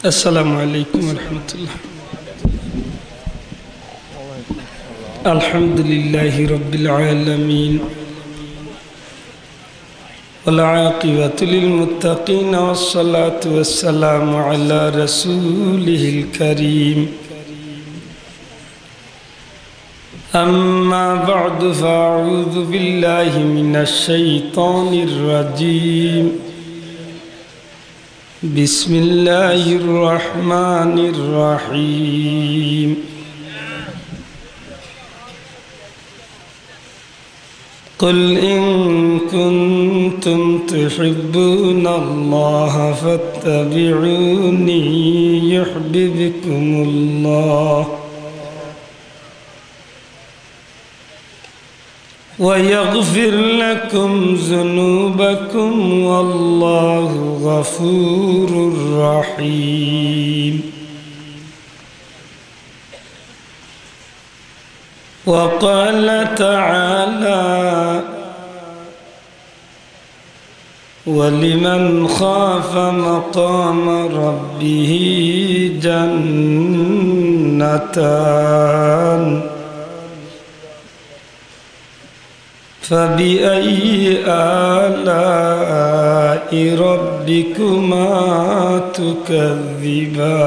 السلام عليكم ورحمة الله. الحمد لله رب العالمين والعاقبة للمتقين والصلاة والسلام على رسوله الكريم. أما بعد فأعوذ بالله من الشيطان الرجيم. بسم الله الرحمن الرحيم. قل إن كنتم تحبون الله فاتبعوني يحببكم الله ويغفر لكم ذنوبكم والله غفور رحيم. وقال تعالى: ولمن خاف مقام ربه جنتان فبأي آلاء ربكما تكذبان.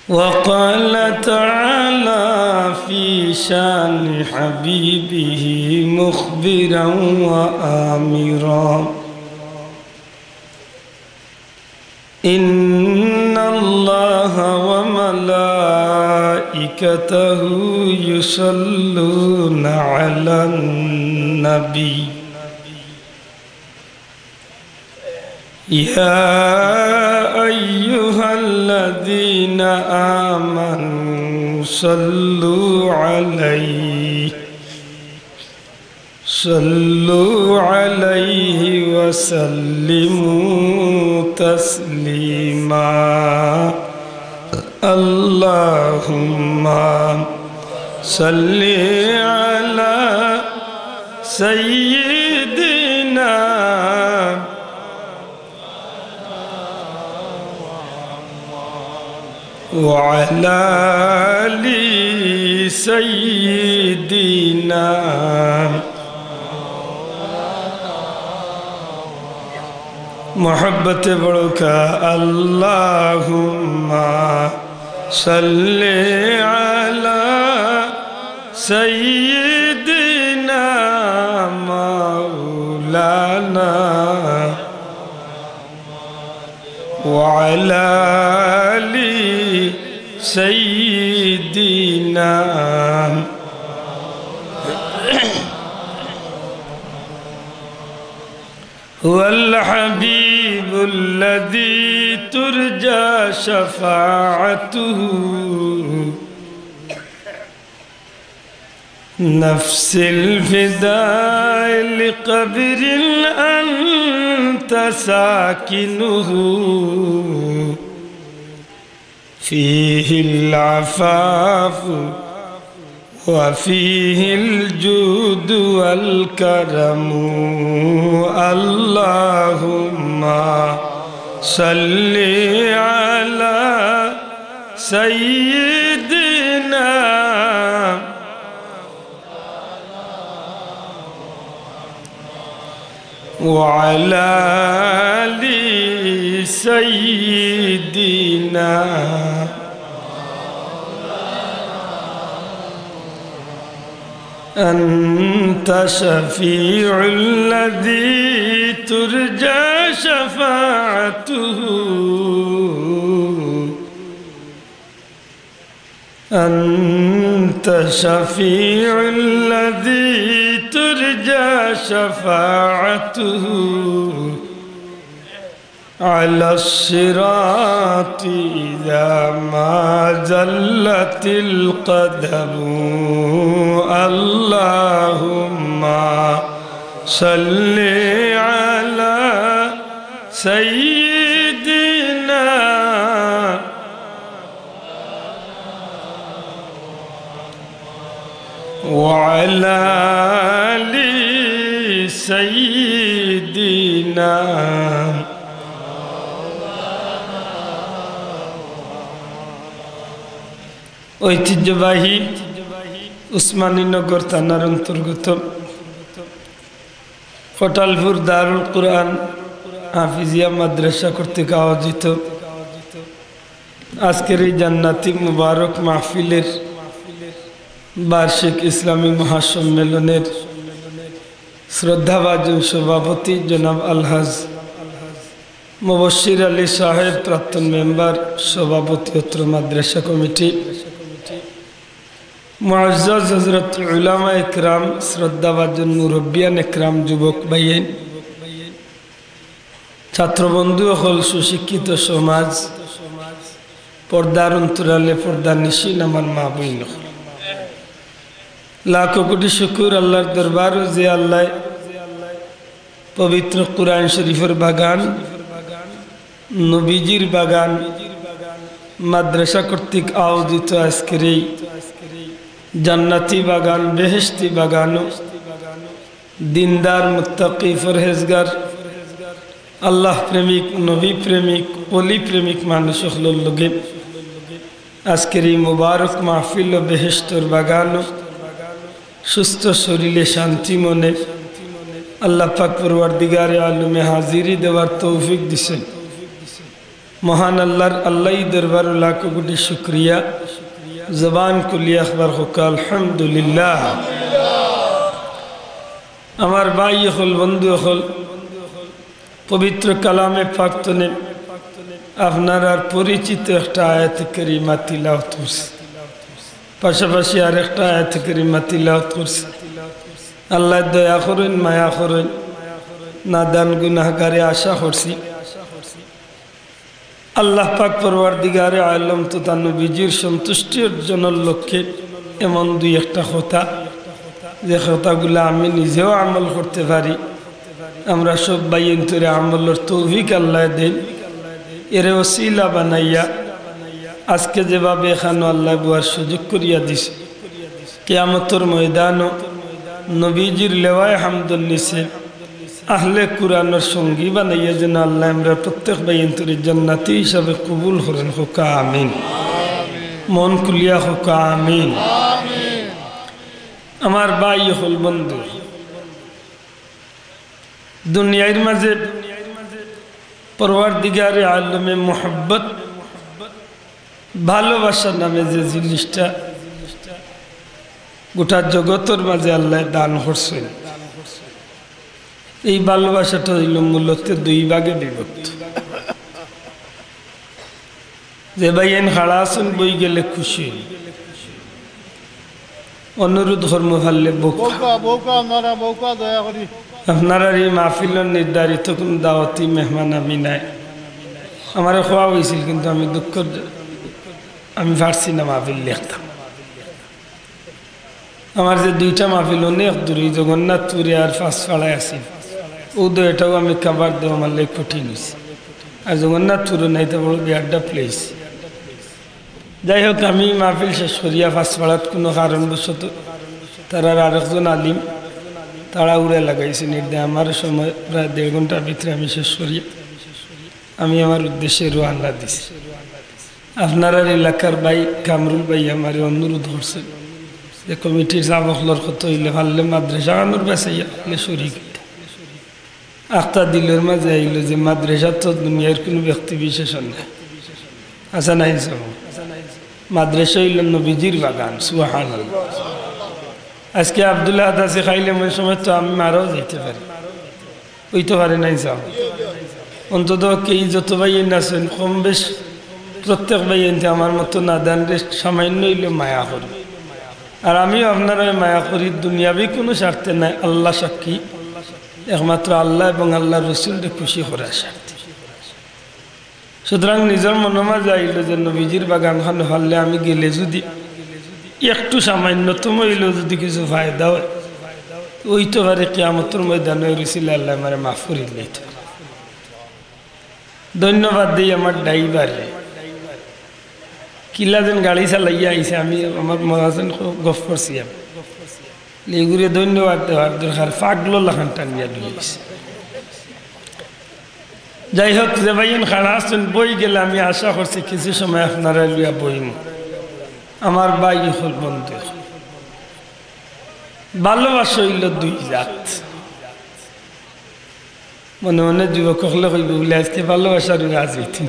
وقال تعالى في شان حبيبه مخبرا وآمرا: إن الله وملائكته يصلون على النبي يا أيها الذين آمنوا صلوا عليه وسلموا تسليما. اللهم صل على سيدنا وعلى آل سيدنا محبت بڑکا. اللهم صل على سيدنا مولانا وعلى آل سيدنا هو الحبيب الذي ترجى شفاعته نفس الفداء لقبر أنت ساكنه فيه العفاف وفيه الجود والكرم. اللهم صل على سيدنا وعلى آل سيدنا أنت شفيع الذي ترجى شفاعته أنت شفيع الذي ترجى شفاعته على الصراط إذا ما زلت القدم. اللهم صل على سيدنا وعلى آل سيدنا سيدنا ঐতিহ্যবাহী উসমানীনগর থানার অন্তর্গত ফটালপুর দারুল কুরআন হাফিজিয়া মাদ্রাসা কর্তৃক আয়োজিত আজকের এই জান্নাতি মুবারক মাহফিলের বার্ষিক ইসলামী মহাসম্মেলনের শ্রদ্ধাভাজন সভাপতি জনাব আলহাজ মুবশির আলী সাহেব, প্রাক্তন মেম্বার, সভাপতি অত্র মাদ্রাসা কমিটি, মুআজ্জাজ হযরত উলামা ইকরাম, শ্রদ্ধাভাজন মুরব্বিয়ান ইকরাম, যুবক ভাইয়েন, ছাত্রবন্ধু হল, সুশিক্ষিত সমাজ, পর্দার অন্তরালে পর্দার নিশিন আমার মা বইন, লাখো কোটি শুকুর আল্লাহর দরবার যে আল্লাহ পবিত্র কুরআন শরীফের বাগান, নবীজির বাগান, মাদ্রাসা কর্তৃক আয়োজিত আজকের এই জান্নাতি বাগান, বেহেশতি বাগান, দিনদার, মুত্তাকি, পরহেজগার, আল্লাহ প্রেমিক, নবী প্রেমিক, ওলি প্রেমিক মানুষ হলোর লগে আজকের এই মুবারক মাহফিল ও বেহেশতর বাগান, সুস্থ শরীরে শান্তি মনে আল্লাহ পাক পরওয়ারদিগারে আলমে হাজিরি দেওয়ার তৌফিক দিছেন। মহান আল্লাহর দরবার লাখো কোটি শুকরিয়া। জবান কুলিয়া আখবার হোক আলহামদুলিল্লাহ। আমার ভাই হল, বন্ধু হল, পবিত্র কালামে পাকতনে আপনার আর পরিচিত একটা আয়াত কারিমা তিলাওয়াত করছে, পাশাপাশি আর একটা আয়াত কারিমা তিলাওয়াত করছে। আল্লাহ দয়া করেন, মায়া করেন, নাদান গুনাহগারে আশা করছি আল্লাহ পাক পরওয়ারদিগারে আলম তো তার নবীজির সন্তুষ্টি অর্জনের লক্ষ্যে এমন দুই একটা কথা, যে কথাগুলো আমি নিজেও আমল করতে পারি, আমরা সব বাইন্তরে আমলের তৌফিক আল্লাহ দেন। এর ওসিলা বানাইয়া আজকে যেভাবে এখানে আল্লাহ বুয়ার সুযোগ করিয়া দিছে, কিয়ামতের ময়দানও নবীজির লেওয়ায় হামদুল নিছে আহলে কুরআনের সঙ্গী বানাইয়া যেন আল্লাহ আমরা প্রত্যেক বাইন্তরে জান্নাতি হিসাবে কবুল করেন। হোক আমিন। মন খুলিয়া হোক আমিন। আমার ভাই হল, বন্ধু, দুনিয়ার মাঝে পরওয়ারদিগারে আলমে মোহাব্বত, ভালোবাসা নামে যে জিনিসটা গোটা জগতের মাঝে আল্লাহ দান করছেন, এই ভালোবাসাটা হইল মূলত দুই ভাগে বিভক্ত। যে ভাইয়েন খাড়া আছেন বই গেলে খুশি, অনুরোধ ধর্ম ভাললে আপনারা এই মাহফিলের নির্ধারিত কোন দাওয়াতি মেহমান আমি নাই। আমারও খোয়া হয়েছিল, কিন্তু আমি দুঃখ, আমি পারছি না মাহফিল লিখতাম। আমার যে দুইটা মাহফিল অনেক দূরে, জগন্নাথপুরে আর ফাঁসপাড়ায় আছি, এটাও আমি কাবার দেওয়া আমার লেগ কঠিন হয়েছে। আর জগন্নাথপুরও নাই, তো বড় বিয়ারটা প্লেস। যাই হোক, আমি মাহফিল শেষ করিয়া ফাঁসপাড়াত কোনো কারণবশত তারা আরেকজন আলিম তারা উড়ে লাগাইছে নির্দেশ। আমার সময় প্রায় 1.5 ঘন্টার ভিতরে আমি শেষ করি, আমি আমার উদ্দেশ্যে রওনা দিছি। আপনার এলাকার ভাই কামরুল ভাই আমার অনুরোধ করছেন যে কমিটির সাবকলর কত হইলে ভাললে মাদ্রাসা আনুর বাসাইয়া হলে শরীর আখতা দিলের মাঝে আইল যে মাদ্রাসা তো দুনিয়ার কোনো ব্যক্তি বিশেষণ নেই। আচ্ছা নাই সব মাদ্রাসা হইল নবীজির বাগান। সুবহানাল্লাহ। আজকে আব্দুল্লাহ দাসে খাইলে মনে সময় তো আমি মারাও যাইতে পারি, ওইতে পারে নাই যাও। অন্তত এই যত ভাই আছেন কম বেশ প্রত্যেক ভাই আমার মতো নাদান সামান্য হইলে মায়া করি। আর আমিও আপনারা মায়া করি, দুনিয়াবি কোনো স্বার্থে নাই, আল্লাহ সাক্ষী, একমাত্র আল্লাহ এবং আল্লাহ রসুলকে খুশি করার স্বার্থে। সুতরাং নিজের মনোমা যাইল যে নবীজির বাগান খান হলে আমি গেলে যদি একটু সামান্যতম হইলেও যদি কিছু ফায়দা হয়, ওই তো পারে কিয়ামতের ময়দানে রসিল আল্লাহ আমার মাফ করি লইতে। ধন্যবাদ দিই আমার ড্রাইভারে, কিলা যেন গাড়ি চালাইয়া আইসে, আমি আমার মহাজন গফ করছি, আমি এগুলো ধন্যবাদ দেওয়ার দরকার। পাগলো লাখান টানিয়া দিয়েছে, যাই হোক যে ভাইন খাড়া আসছেন বই গেলে আমি আশা করছি কিছু সময় আপনারা লিয়া বইম আমার ভাই হল বন্ধু ভালোবাসা হইল দুই জাত মনে মনে যুবক হলে কইব বলে আজকে ভালোবাসার রাজ হইতেন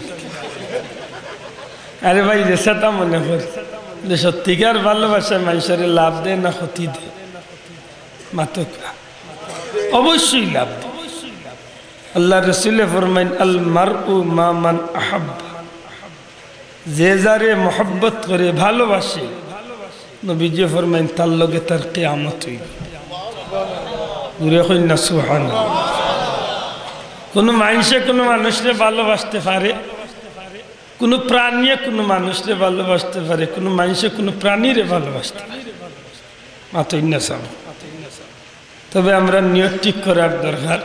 আরে ভাই যে সেটা মনে করি যে সত্যিকার ভালোবাসা মানুষের লাভ দেয় না ক্ষতি দেয় মাতক অবশ্যই লাভ দেয় আল্লাহ রসুল ফরমাইন আল মারউ মা মান আহাব্বা যে যারে মোহব্বত করে ভালোবাসে নবীজি ফরমাইন তার লগে তার কিয়ামত হইবে দূরে কই না সুবহানাল্লাহ কোন মানুষে কোন মানুষকে ভালোবাসতে পারে কোন প্রাণী কোন মানুষকে ভালোবাসতে পারে কোন মানুষে কোন প্রাণীরে ভালোবাসতে পারে মাতই না সাম তবে আমরা নিয়ত ঠিক করার দরকার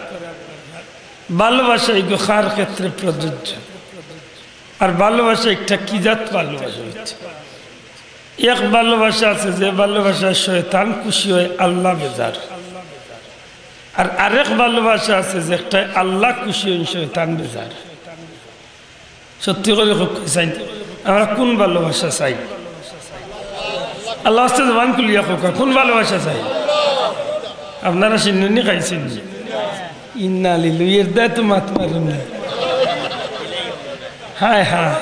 ভালোবাসা এই গোখার ক্ষেত্রে প্রযোজ্য আর ভালোবাসা একটা কি জাত ভালোবাসা হচ্ছে এক ভালোবাসা আছে যে ভালোবাসা শয়তান খুশি হয় আল্লাহ বেজার আর আরেক ভালোবাসা আছে যে একটা আল্লাহ খুশি হয় শয়তান বেজার সত্যি করে চাই আমরা কোন ভালোবাসা চাই আল্লাহ আস্তে জবান খুলিয়া কোন ভালোবাসা চাই আপনারা সিন্নি খাইছেন ইন্না লিলুয়ের দেয় তো মাত মারুন না হায় হ্যাঁ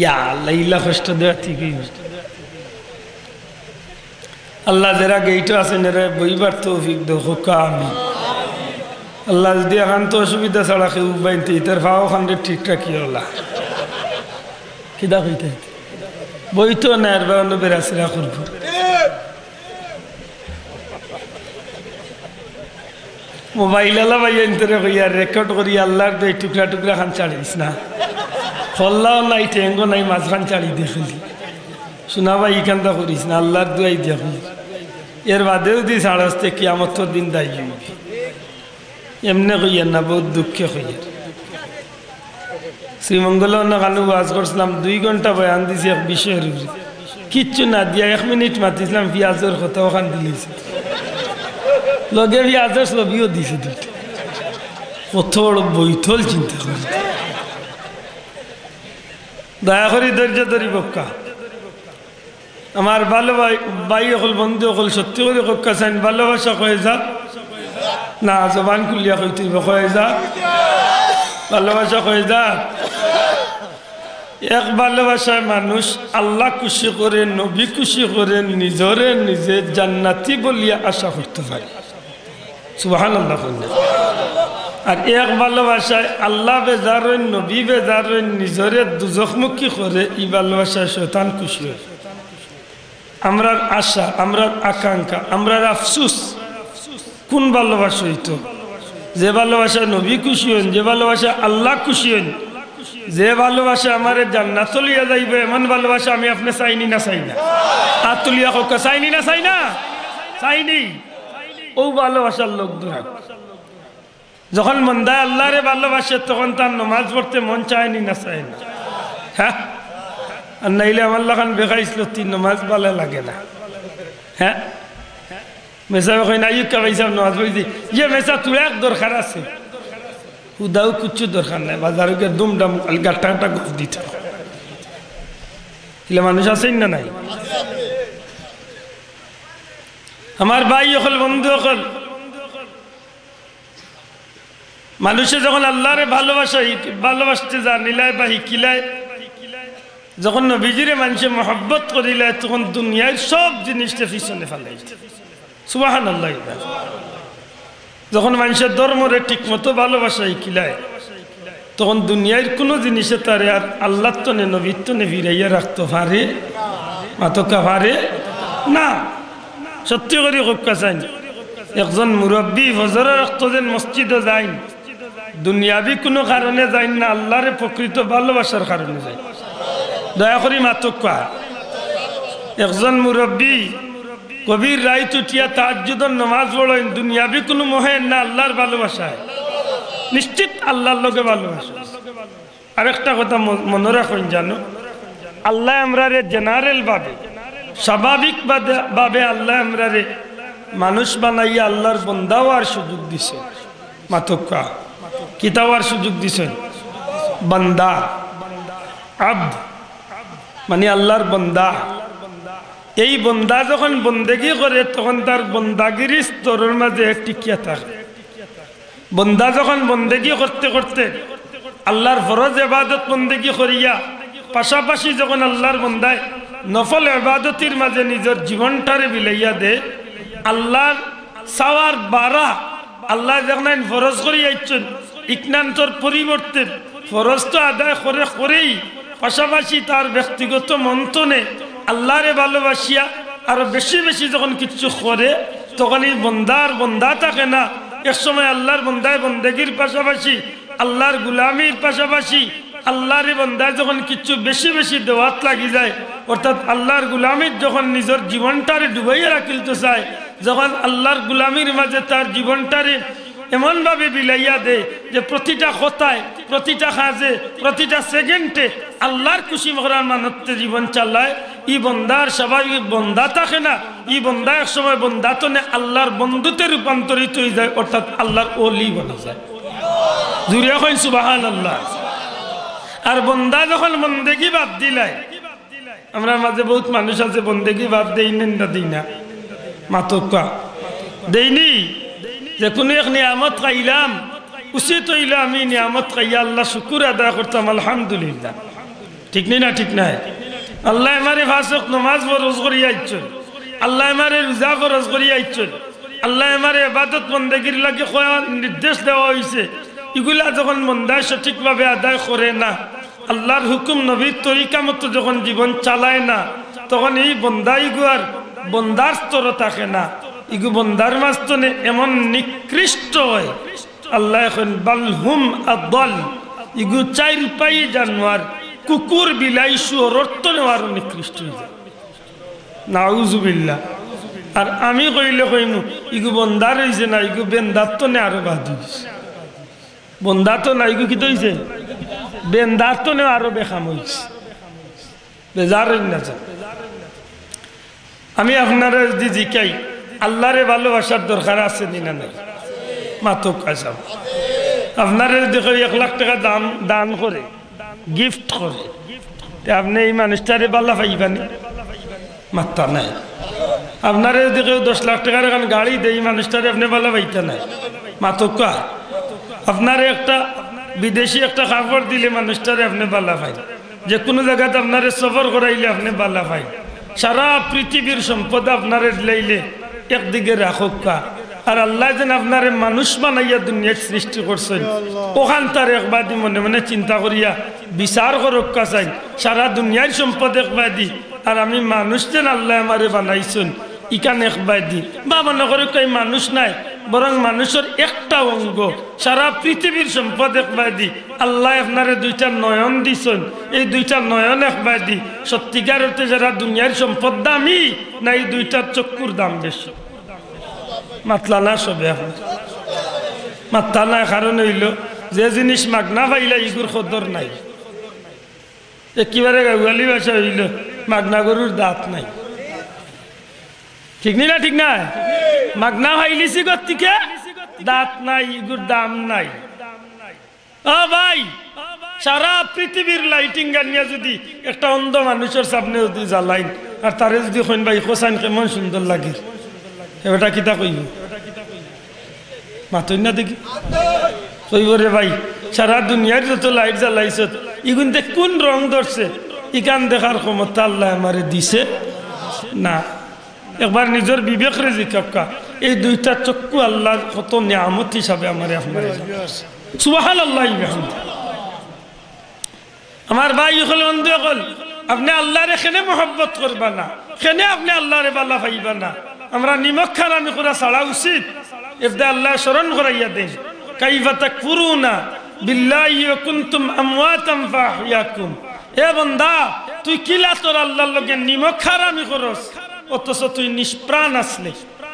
ইয়া আল্লাহ ইল্লা কষ্ট দেওয়া ঠিকই আল্লাহ যারা গেইটো আছেন এরা বইবার তৌফিক দো হোকা আমি আল্লাহ যদি এখন তো অসুবিধা ছাড়া কেউ বাইনতে ইতার ভাও খান্ডে ঠিকঠাক কি হলা কিদা কইতে বইতো না আর বা অন্য বেরাসিরা করবো মোবাইল আলা ভাই এনতরে কইয়া রেকর্ড করি আল্লাহর দই টুকরা টুকরা খান চাড়িস না ফল্লাও নাই টেঙ্গো নাই মাঝখান চাড়ি দেখলি শোনা ভাই ইখানটা করিস না আল্লাহর দুয়াই দেখি এর বাদেও দি সাড়াসতে কিয়ামত দিন দায়ী হইবি এমনি কইয়ার না বহুত দুঃখে কইয়ার শ্রীমঙ্গল কানু ওয়াজ করছিলাম 2 ঘন্টা বয়ান দিছি এক বিষয়ের উপরে কিচ্ছু না দিয়া 1 মিনিট মাতিছিলাম পিঁয়াজের কথা ওখান দিলেছি লগে পিঁয়াজের ছবিও দিছে দুইটা কত বড় বৈঠল চিন্তা করি দয়া করি ধৈর্য ধরি বক্কা আমার ভালো ভাই অকল বন্ধু অকল সত্যি করে কক্কা চাইন ভালোবাসা কয়ে যা না জবান খুলিয়া কইতে কয়ে যা ভালোবাসা কয়ে যা এক ভালোবাসায় মানুষ আল্লাহ খুশি করে নবী খুশি করে নিজরে নিজে জান্নাতি বলিয়া আশা করতে পারে সুবহানাল্লাহ আর এক ভালোবাসায় আল্লাহ বেজার নবী বেজার নিজরে দুজখমুখী করে এই ভালোবাসায় শয়তান খুশি হয় আমরার আশা আমরার আকাঙ্ক্ষা আমরার আফসুস কোন ভালোবাসা হইতো যে ভালোবাসা নবী খুশি হন যে ভালোবাসা আল্লাহ খুশি হন যে ভালোবাসা আমার জান্নাত লিয়া যাইবে এমন ভালোবাসা আমি আপনি চাইনি না চাই না আর তুলিয়া হোক চাইনি না চাই না চাইনি ও ভালোবাসার লোক দূরাক যখন মন্দায় আল্লাহরে ভালোবাসে তখন তার নমাজ পড়তে মন চায়নি না চায় না হ্যাঁ আর নাইলে আমার লাগান বেকাইছিল তিন নমাজ ভালো লাগে না হ্যাঁ মেসা কই না ইউকা ভাইসাব নমাজ পড়ি যে মেসা তুই এক দরকার আছে হুদাও কিচ্ছু দরকার নাই বাজারে গিয়ে দুমডাম গাট্টা গাট্টা গফ দিতে এলে মানুষ আছেন না নাই আমার ভাই অকল বন্ধু অকল মানুষে যখন আল্লাহরে ভালোবাসতে যা নিলায় বা হিকিলায় যখন নবীজিরে মানুষে মহব্বত করিলায় তখন দুনিয়ার সব জিনিসটা পিছনে ফেলাই সুবহানাল্লাহ যখন মানুষের ধর্মরে ঠিক মতো ভালোবাসা শিখিলায় তখন দুনিয়ার কোনো জিনিসে তারে আর আল্লাহ তনে নবীর তনে ফিরাইয়া রাখতে পারে মাতকা পারে না সত্যি করে কক্কা চাই একজন মুরব্বী ফজরের রক্ত যেন মসজিদে যায় দুনিয়াবি কোনো কারণে যায় না আল্লাহরে প্রকৃত ভালোবাসার কারণে যায় দয়া করি মাতকা একজন মুরব্বী কবির রাইত উঠিয়া তাহাজ্জুদের নামাজ পড়েন দুনিয়াবি কোনো মোহে না আল্লাহর ভালোবাসায় নিশ্চিত আল্লাহর লগে ভালোবাসা আরেকটা কথা মনে রাখুন জানো আল্লাহ আমরারে জেনারেল ভাবে স্বাভাবিক ভাবে আল্লাহ আমরারে মানুষ বানাইয়া আল্লাহর বন্দা হওয়ার সুযোগ দিছে মাতকা কিতাবার সুযোগ দিছেন বান্দা আব্দ মানে আল্লাহর বান্দা এই বান্দা যখন বন্দেগী করে তখন তার বন্দাগিরি স্তরের মাঝে টিকিয়া থাকে বান্দা যখন বন্দেগী করতে করতে আল্লাহর ফরজ ইবাদত বন্দেগী করিয়া পাশাপাশি যখন আল্লাহর বান্দায় নফল ইবাদতের মাঝে নিজের জীবনটারে বিলাইয়া দে আল্লাহর সাওয়ার বারা আল্লাহ যখন ফরজ করিয়াছেন ইকনান্তর পরিবর্তে ফরজ তো আদায় করেই পাশাপাশি তার ব্যক্তিগত মন্থনে আল্লাহরে ভালোবাসিয়া আরো বেশি বেশি যখন কিছু করে তখন এই বন্দা থাকে না এক সময় আল্লাহর বন্দায় বন্দেগীর পাশাপাশি আল্লাহর গুলামির পাশাপাশি আল্লাহর বন্দায় যখন কিছু বেশি বেশি দেওয়াত লাগি যায় অর্থাৎ আল্লাহর গুলামির যখন নিজের জীবনটারে ডুবাইয়া রাখিলতে চায় যখন আল্লাহর গুলামির মাঝে তার জীবনটারে এমনভাবে বিলাইয়া দেয় যে প্রতিটা কথায় প্রতিটা কাজে প্রতিটা সেকেন্ডে আল্লাহর খুশি করার মানতে জীবন চালায় ই বন্দার স্বাভাবিক বন্দা থাকে না ই বন্দা এক সময় বন্দা তো আল্লাহর বন্ধুতে রূপান্তরিত হয়ে যায় অর্থাৎ আল্লাহর ওলি বনে যায় জুড়ে হয় সুবহানাল্লাহ আর বন্দা যখন বন্দেগী বাদ দিলাই আমরা মাঝে বহুত মানুষ আছে বন্দেগী বাদ দেই না দিই না মাতকা দেইনি যে কোনো এক নিয়ামত খাইলাম উচিত হইলে আমি নিয়ামত খাইয়া আল্লাহ শুকুর আদায় করতাম আলহামদুলিল্লাহ ঠিক নেই না ঠিক নাই আল্লাহ আমারে ফাসক নামাজ ফরজ করিয়া ইচ্ছন আল্লাহ আমারে রোজা ফরজ করিয়া ইচ্ছন আল্লাহ আমারে ইবাদত বন্দেগীর লাগে নির্দেশ দেওয়া হয়েছে এগুলা যখন বন্দায় সঠিকভাবে আদায় করে না আল্লাহর হুকুম নবীর তরিকা মতো যখন জীবন চালায় না তখন এই বন্দাইগুয়ার বন্দার স্তর থাকে না ইগু বন্দার মাস্তনে এমন নিকৃষ্ট হয় আল্লাহ এখন বালহুম আদল ইগু চাইর পাই জানোয়ার কুকুর বিলাই শুয়োর অর্থ নেওয়ার নিকৃষ্ট হয়ে যায় নাউজুবিল্লাহ আর আমি কইলে কইমু ইগু বন্দার হয়েছে না ইগু বেন্দার তো নে আরো বাদ হয়েছে বন্দা তো না ইগু কি তো হয়েছে বেন্দার তো নে আরো বেখাম হয়েছে বেজার না আমি আপনারা যদি জিকাই আল্লাহরে ভালোবাসার দরকার আছে না নাই মাতক আসাম আপনারা যদি 1 লাখ টাকা দান করে গিফট করে আপনি এই মানুষটারে ভালো পাইবানি মাত্রা নাই আপনারা যদি কেউ 10 লাখ টাকার এখন গাড়ি দেয় এই মানুষটারে আপনি ভালো পাইতে নাই মাতক আপনার একটা বিদেশি একটা খাবার দিলে মানুষটারে আপনি ভালো পাই যে কোনো জায়গাতে আপনারে সফর করাইলে আপনি ভালো পাই সারা পৃথিবীর সম্পদ আপনারে লাইলে একদিকে রাখা আর আল্লাহ যেন আপনারে মানুষ বানাইয়া দুনিয়ার সৃষ্টি করছেন ওখান তার একবাদি মনে মনে চিন্তা করিয়া বিচার করক্কা চাই সারা দুনিয়ার সম্পদ একবাদি আর আমি মানুষ যেন আল্লাহ আমারে বানাইছেন ইকান একবাদি বা মনে করে কই মানুষ নাই বরং মানুষের একটা অঙ্গ সারা পৃথিবীর সম্পদ একবাদি আল্লাহ আপনারে 2টা নয়ন দিছেন এই 2টা নয়ন একবাদি সত্যিকার অর্থে যারা দুনিয়ার সম্পদ দামি না এই 2টা চক্ষুর দাম বেশি মাতলা না সবে এখন মাত্তা না কারণ হইল যে জিনিস মাগনা পাইলে ইগুর খদর নাই একেবারে গাওয়ালি ভাষা হইল মাগনা গরুর দাঁত নাই ঠিক না ঠিক না মাগনা ভাইলিছি গতিকে দাঁত নাই ইগুর দাম নাই ও ভাই সারা পৃথিবীর লাইটিং গানিয়া যদি একটা অন্ধ মানুষের সামনে যদি জ্বালাইন আর তারে যদি কইন ভাই হোসাইন কেমন সুন্দর লাগে এটা কিতা কইব মাতই না দেখি কইব রে ভাই সারা দুনিয়ার যত লাইট জ্বালাইছ ইগুনতে কোন রং ধরছে ইকান দেখার ক্ষমতা আল্লাহ আমারে দিছে না একবার নিজের বিবেক রে জিজ্ঞাসা এই 2টা চক্ষু আল্লাহর কত নিয়ামত হিসাবে আমারে আপনার সুবহানাল্লাহ আমার ভাই হল বন্ধু হল আপনি আল্লাহরে কেনে মহব্বত করবা না কেনে আপনি আল্লাহরে বালা পাইবা না আমরা নিমক খারামি করা ছাড়া উচিত এতে আল্লাহ স্মরণ করাইয়া দেন কাইফা তাকফুরুনা বিল্লাহি ওয়া কুনতুম আমওয়াতান ফাহইয়াকুম এ বান্দা তুই কিলা তোর আল্লাহর লগে নিমক খারামি করস অথচ তুই নিষ্প্রাণ আসলে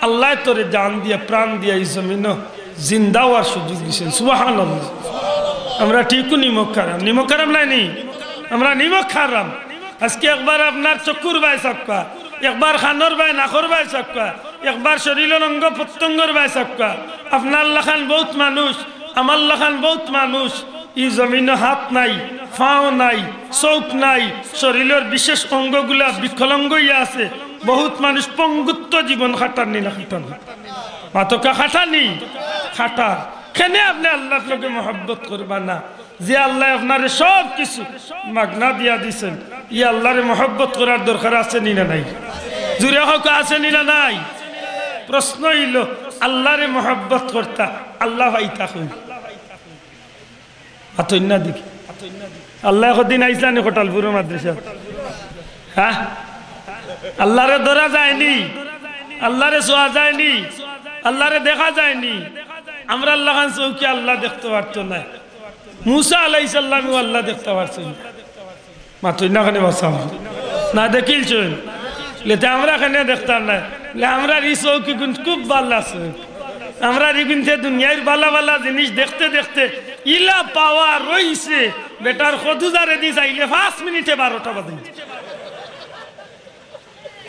আল্লাহ তোরে জান দিয়া প্রাণ দিয়া এই জমিন জিন্দা হওয়ার সুযোগ দিয়েছেন সুবহানাল্লাহ আমরা ঠিকই নিমক খারাম নাই আমরা নিমক খারাম আজকে একবার আপনার চক্ষুর বাই সাক্কা একবার খানোর বাই নাখর বাই সাক্কা একবার শরীরের অঙ্গ প্রত্যঙ্গর বাই সবকা আপনার লাখান বহুত মানুষ আমার লাখান বহুত মানুষ এই জমিনে হাত নাই পাও নাই চোখ নাই শরীরের বিশেষ অঙ্গগুলা বিকলাঙ্গ হইয়া আছে বহুত মানুষ পঙ্গুত্ব জীবন খাটানি না খাটানি মাতকা খাটানি খাটা কেনে আপনি আল্লাহর লগে মহব্বত করবা না যে আল্লাহ আপনারে সব কিছু মাগনা দিয়া দিছেন ই আল্লাহরে মহব্বত করার দরকার আছে নি না নাই জুড়ে হোক আছে নি না নাই প্রশ্ন হইল আল্লাহরে মহব্বত করতা আল্লাহ ভাইতা কই আতইনা দেখি আল্লাহ কদিন আইসানি কোটালপুর মাদ্রাসা হ্যাঁ আল্লাহরে ধরা যায়নি আল্লাহরে ছোঁয়া যায়নি আল্লাহরে দেখা যায়নি আমরা আল্লাহ খান চৌকি আল্লাহ দেখতে পারতো না মুসা আলাইহিস সালামও আল্লাহ দেখতে পারছেন মাতই না খানে বাসা না দেখিলছেন লেতে আমরা খানে দেখতাম না লে আমরা এই চৌকি গুণ খুব ভালো আছে আমরা রিগুনতে দুনিয়ার ভালো ভালো জিনিস দেখতে দেখতে ইলা পাওয়া রইছে বেটার খদুজারে দি যাইলে 5 মিনিটে 12টা বাজে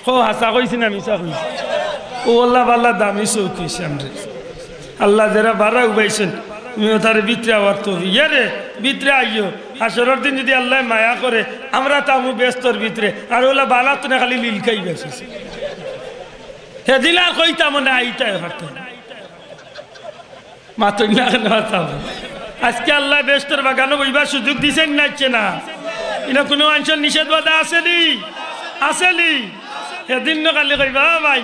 ও হাসা কইছি না মিছা কইছি ও আল্লাহ বাল্লা দামি চৌকি সামনে আল্লাহ যারা বারা উবাইছেন তার ভিতরে আবার তো ইয়ারে ভিতরে আইও আসরের দিন যদি আল্লাহ মায়া করে আমরা তামু ব্যস্তর ভিতরে আর ওলা বালা তো না খালি লিলকাই বেসে সেদিন আর কইতাম না আইটাই হতো মাতই না হতাম আজকে আল্লাহ ব্যস্তর বাগানো বইবার সুযোগ দিছেন নাচছে না এটা কোনো অঞ্চল নিষেধ বাধা আসেনি আসেনি সেদিন না কালি কইবা ভাই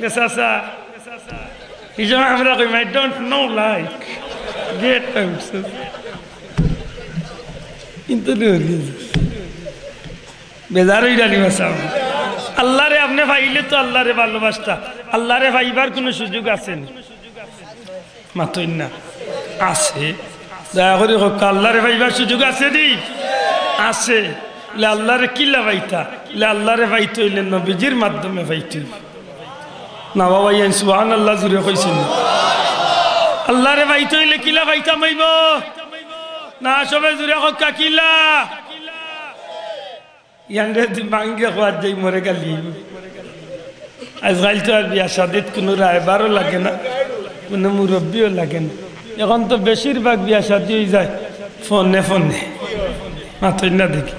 গেছা হিসাবে আমরা কই I don't know like get out কিন্তু বেজার হয়ে জানি বাসা আল্লাহরে আপনি ভাইলে তো আল্লাহরে ভালোবাসতা আল্লাহরে ভাইবার কোনো সুযোগ আছে না মাতই না আছে দয়া করে হোক আল্লাহরে ভাইবার সুযোগ আছে নি আছে আল্লাহরে কিলা ভাইতা আল্লাহরে ভাইতে হইলেন নবীজির মাধ্যমে ভাইতে না বাবা ইয়ান সুবহানাল্লাহ জুড়ে কইছেন আল্লাহরে ভাইতে হইলে কিলা ভাইতা মাইব না সবাই জুড়ে হোক কিলা ইয়ানরে মাঙ্গে খাওয়ার যাই মরে গেলি আজকাল তো আর বিয়া শাদিত কোনো রায়বারও লাগে না কোনো মুরব্বীও লাগে না এখন তো বেশিরভাগ বিয়া শাদি হয়ে যায় ফোনে ফোনে মাথই না দেখি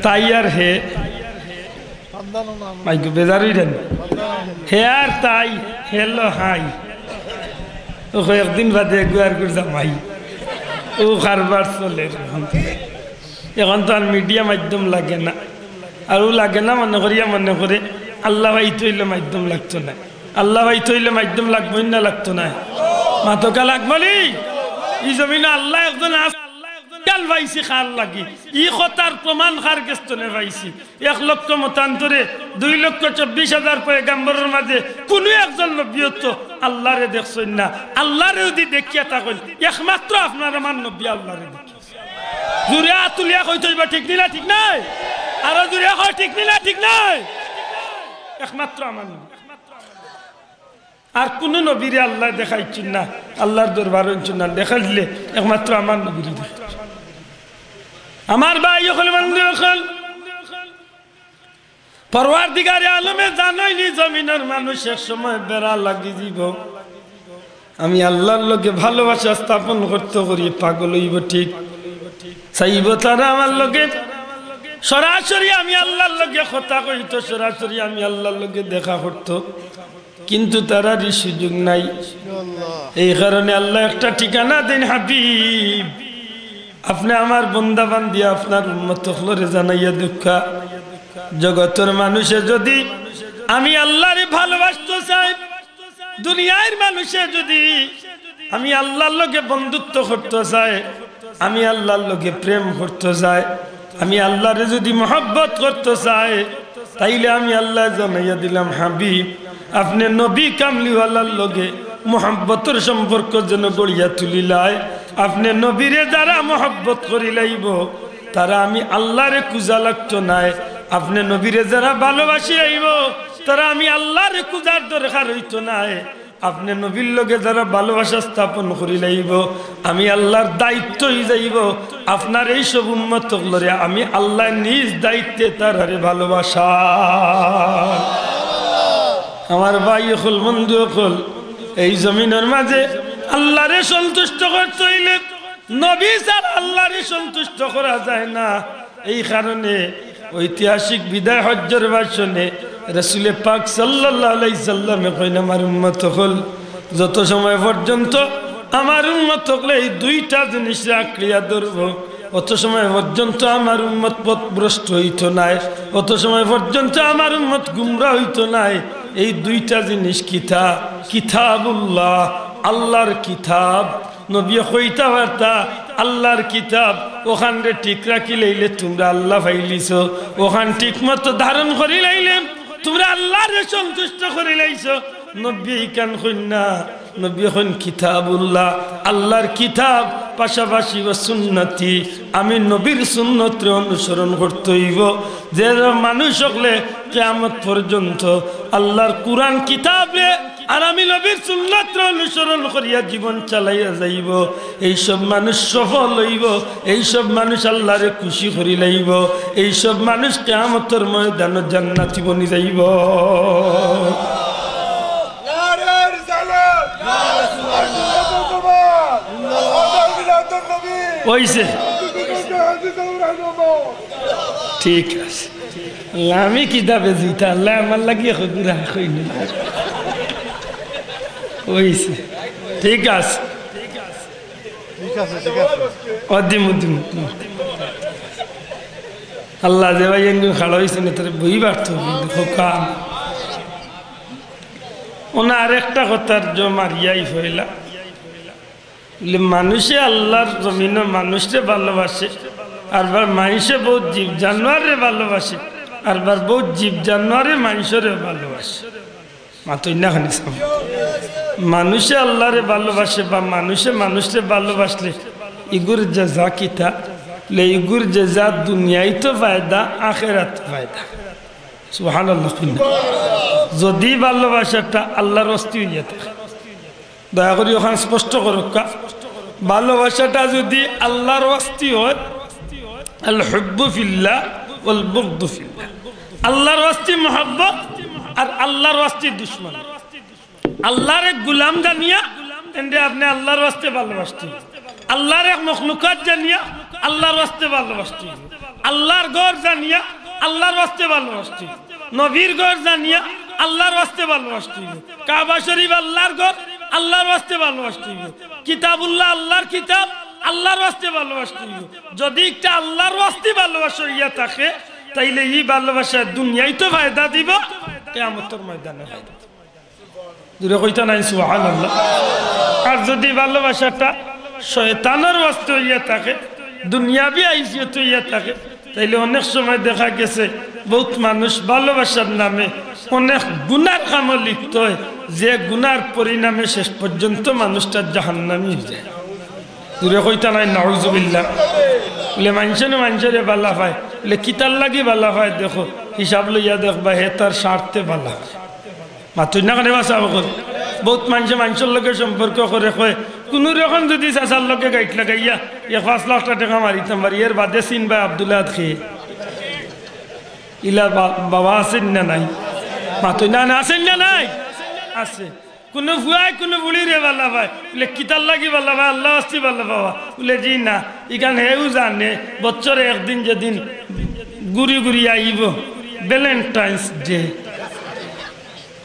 তাই আর হে মাইকে বেজারই দেন হে আর তাই হেলো হাই ও একদিন বাদে গুয়ার করে জামাই ও কারবার চলে এখন তো আর মিডিয়া মাধ্যম লাগে না আর ও লাগে না মনে করিয়া মনে করে আল্লাহ ভাই তৈলে মাধ্যম লাগতো না আল্লাহ ভাই তৈলে মাধ্যম লাগবই না লাগতো না মাতকা লাগবলি এই জমিনে আল্লাহ একজন কাল ভাইছি খার লাগি ই কথার প্রমাণ খার গেস্তনে ভাইছি 1 লক্ষ মতান্তরে 2,24,000 পয়গাম্বরের মাঝে কোন একজন নবী তো আল্লাহরে দেখছেন না আল্লাহরে যদি দেখিয়া থাকেন একমাত্র আপনার আমার নবী আল্লাহরে দেখি জুরে আতুলিয়া কইতইবা ঠিক নিলা ঠিক নাই আর জুরে কই ঠিক নিলা ঠিক নাই একমাত্র আমার নবী আর কোন নবীরে আল্লাহ দেখাইছেন না আল্লাহর দরবার হইছেন না দেখাইলে একমাত্র আমার নবীরে দেখি আমার ভাই হল বন্ধু হল পরওয়ারদিগারে আলমে জানাইনি জমিনের মানুষ এক সময় বেড়া লাগি দিব আমি আল্লাহর লগে ভালোবাসা স্থাপন করতে করি পাগল হইব ঠিক চাইব তারা আমার লগে সরাসরি আমি আল্লাহর লগে কথা কইতো সরাসরি আমি আল্লাহর লগে দেখা করতো কিন্তু তারারই সুযোগ নাই এই কারণে আল্লাহ একটা ঠিকানা দেন হাবিব আপনি আমার বন্দা বান্দি আপনার উম্মত হলরে জানাইয়া দুঃখা জগতের মানুষে যদি আমি আল্লাহরে ভালোবাসতে চাই দুনিয়ার মানুষে যদি আমি আল্লাহর লগে বন্ধুত্ব করতে চাই আমি আল্লাহর লগে প্রেম করতে চাই আমি আল্লাহরে যদি মহব্বত করতে চাই তাইলে আমি আল্লাহ জানাইয়া দিলাম হাবিব আপনি নবী কামলিওয়ালার লগে মহব্বতের সম্পর্ক যেন গড়িয়া তুলিলাই আপনি নবীরে যারা মহব্বত করি লাইব তারা আমি আল্লাহরে কুজা লাগতো নাই আপনি নবীরে যারা ভালোবাসি আইব তারা আমি আল্লাহরে কুজার দরকার হইতো নাই আপনি নবীর লগে যারা ভালোবাসা স্থাপন করি লাইব আমি আল্লাহর দায়িত্ব হয়ে যাইব আপনার এই সব উম্মত লরে আমি আল্লাহ নিজ দায়িত্বে তারারে ভালোবাসা আমার ভাই হল বন্ধু হল এই জমিনের মাঝে আল্লাহরে সন্তুষ্ট করতে হইলে নবী ছাড়া আল্লাহরে সন্তুষ্ট করা যায় না। এই কারণে ঐতিহাসিক বিদায় হজ্জের ভাষণে রাসূল পাক সাল্লাল্লাহু আলাইহি সাল্লামে কইন আমার উম্মত হল যত সময় পর্যন্ত আমার উম্মত হলে এই দুইটা জিনিস আঁকড়িয়া ধরব অত সময় পর্যন্ত আমার উম্মত পথভ্রষ্ট হইত নাই, অত সময় পর্যন্ত আমার উম্মত গুমরা হইত নাই। এই দুইটা জিনিস কিতাবুল্লাহ, আল্লাহর কিতাব। নবী কইতা বার্তা আল্লাহর কিতাব ওখানে ঠিক রাখি লাইলে তোমরা আল্লাহ পাইলিছ, ওখান ঠিক মতো ধারণ করি লাইলে তোমরা আল্লাহরে সন্তুষ্ট করে লাইছ। নবী কান কইনা নবী হন কিতাবুল্লাহ, আল্লাহর কিতাব পাশাপাশি সুন্নতি, আমি নবীর সুন্নতরে অনুসরণ করতে হইব। যে মানুষ হলে কিয়ামত পর্যন্ত আল্লাহর কুরআন কিতাবে আর আমি নবীর সুন্নতরে অনুসরণ করিয়া জীবন চালাইয়া যাইব, এইসব মানুষ সফল হইব, এইসব মানুষ আল্লাহরে খুশি করি লাইব, এইসব মানুষ কিয়ামতের ময়দানে জান্নাতি বনি যাইব। ওইছে ঠিক আছে, আমি কিতাবে জিতা আল্লাহ আমার লাগিয়ে খুদুরা কইনি ওইছে ঠিক আছে অদিম উদ্দিম আল্লাহ যে ভাই খাড়া হয়েছে না তার বই বাড়ত কাম ওনা আরেকটা কথার মারিয়াই হইলা মানুষে আল্লাহর জমিন মানুষে ভালোবাসে, আরবার মানুষে বহুত জীব জানোয়ারে ভালোবাসে, আরবার বহুত জীব জানোয়ারে মানুষরে ভালোবাসে। মাতই না খানি মানুষে আল্লাহরে ভালোবাসে বা মানুষে মানুষরে ভালোবাসলে ইগুর জাযা কিতা লে ইগুর জাযা দুনিয়ায় তো ফায়দা আখিরাত ফায়দা। সুবহানাল্লাহ। যদি ভালোবাসাটা আল্লাহর ওয়াস্তে হইয়া থাকে, দয়া করি ওখানে স্পষ্ট করুক, ভালোবাসাটা যদি আল্লাহর ওয়াস্তে হয়, আল হুব্বু ফিল্লাহ ওয়াল বুগদু ফিল্লাহ, আল্লাহর ওয়াস্তে মুহাব্বত আর আল্লাহর ওয়াস্তে দুশমন। আল্লাহর এক গোলাম জানিয়া এন্ডে আপনি আল্লাহর ওয়াস্তে ভালোবাসতে, আল্লাহর এক মখলুকাত জানিয়া আল্লাহর ওয়াস্তে ভালোবাসতে, আল্লাহর ঘর জানিয়া আল্লাহর ওয়াস্তে ভালোবাসতে, নবীর ঘর জানিয়া আল্লাহর ওয়াস্তে ভালোবাসতে, কাবা শরীফ আল্লাহর ঘর আল্লাহর ওয়াস্তে ভালোবাসতে, কিতাবুল্লাহ আল্লাহর কিতাব আল্লাহর ওয়াস্তে ভালোবাসতে। যদি একটা আল্লাহর ওয়াস্তে ভালোবাসা ইয়া থাকে তাইলে এই ভালোবাসা দুনিয়ায় তো ফায়দা দিব, কিয়ামতের ময়দানে ফায়দা দিব। দূরে কইতা নাই সুবহানাল্লাহ। আর যদি ভালোবাসাটা শয়তানের ওয়াস্তে হইয়া থাকে, দুনিয়াবি আইসিয়ত হইয়া থাকে, তাইলে অনেক সময় দেখা গেছে বহুত মানুষ ভালোবাসার নামে অনেক গুনার কামে লিপ্ত হয়, যে গুনার পরিণামে শেষ পর্যন্ত মানুষটা জাহান্নামী হয়ে যায়। দূরে কইতা নাই নাউজুবিল্লাহ। বলে মানুষের বালা পায়, বলে কিতার লাগি বালা পায়, দেখো হিসাব লইয়া দেখবা হে তার স্বার্থে বালা মাতুই না কেন বাসা বহুত মানুষের লগে সম্পর্ক করে কয় কোন রকম যদি চাচার লগে গাইট লাগাইয়া 5 লাখ টাকা মারিতাম পারি, এর বাদে চিন ভাই আব্দুল্লাহ খেয়ে ইলা বাবা আছেন না নাই? মাতুই না আছেন না নাই? আছে। কোনো ভুয়াই কোনো বুড়ি রে বালা ভাই, বলে কিতার লাগি বালা ভাই আল্লাহ আসছি বালা বাবা, বলে জি না ইখান হেউ জানে বছরে একদিন যেদিন ঘুরি ঘুরি আইব ভ্যালেন্টাইন্স ডে,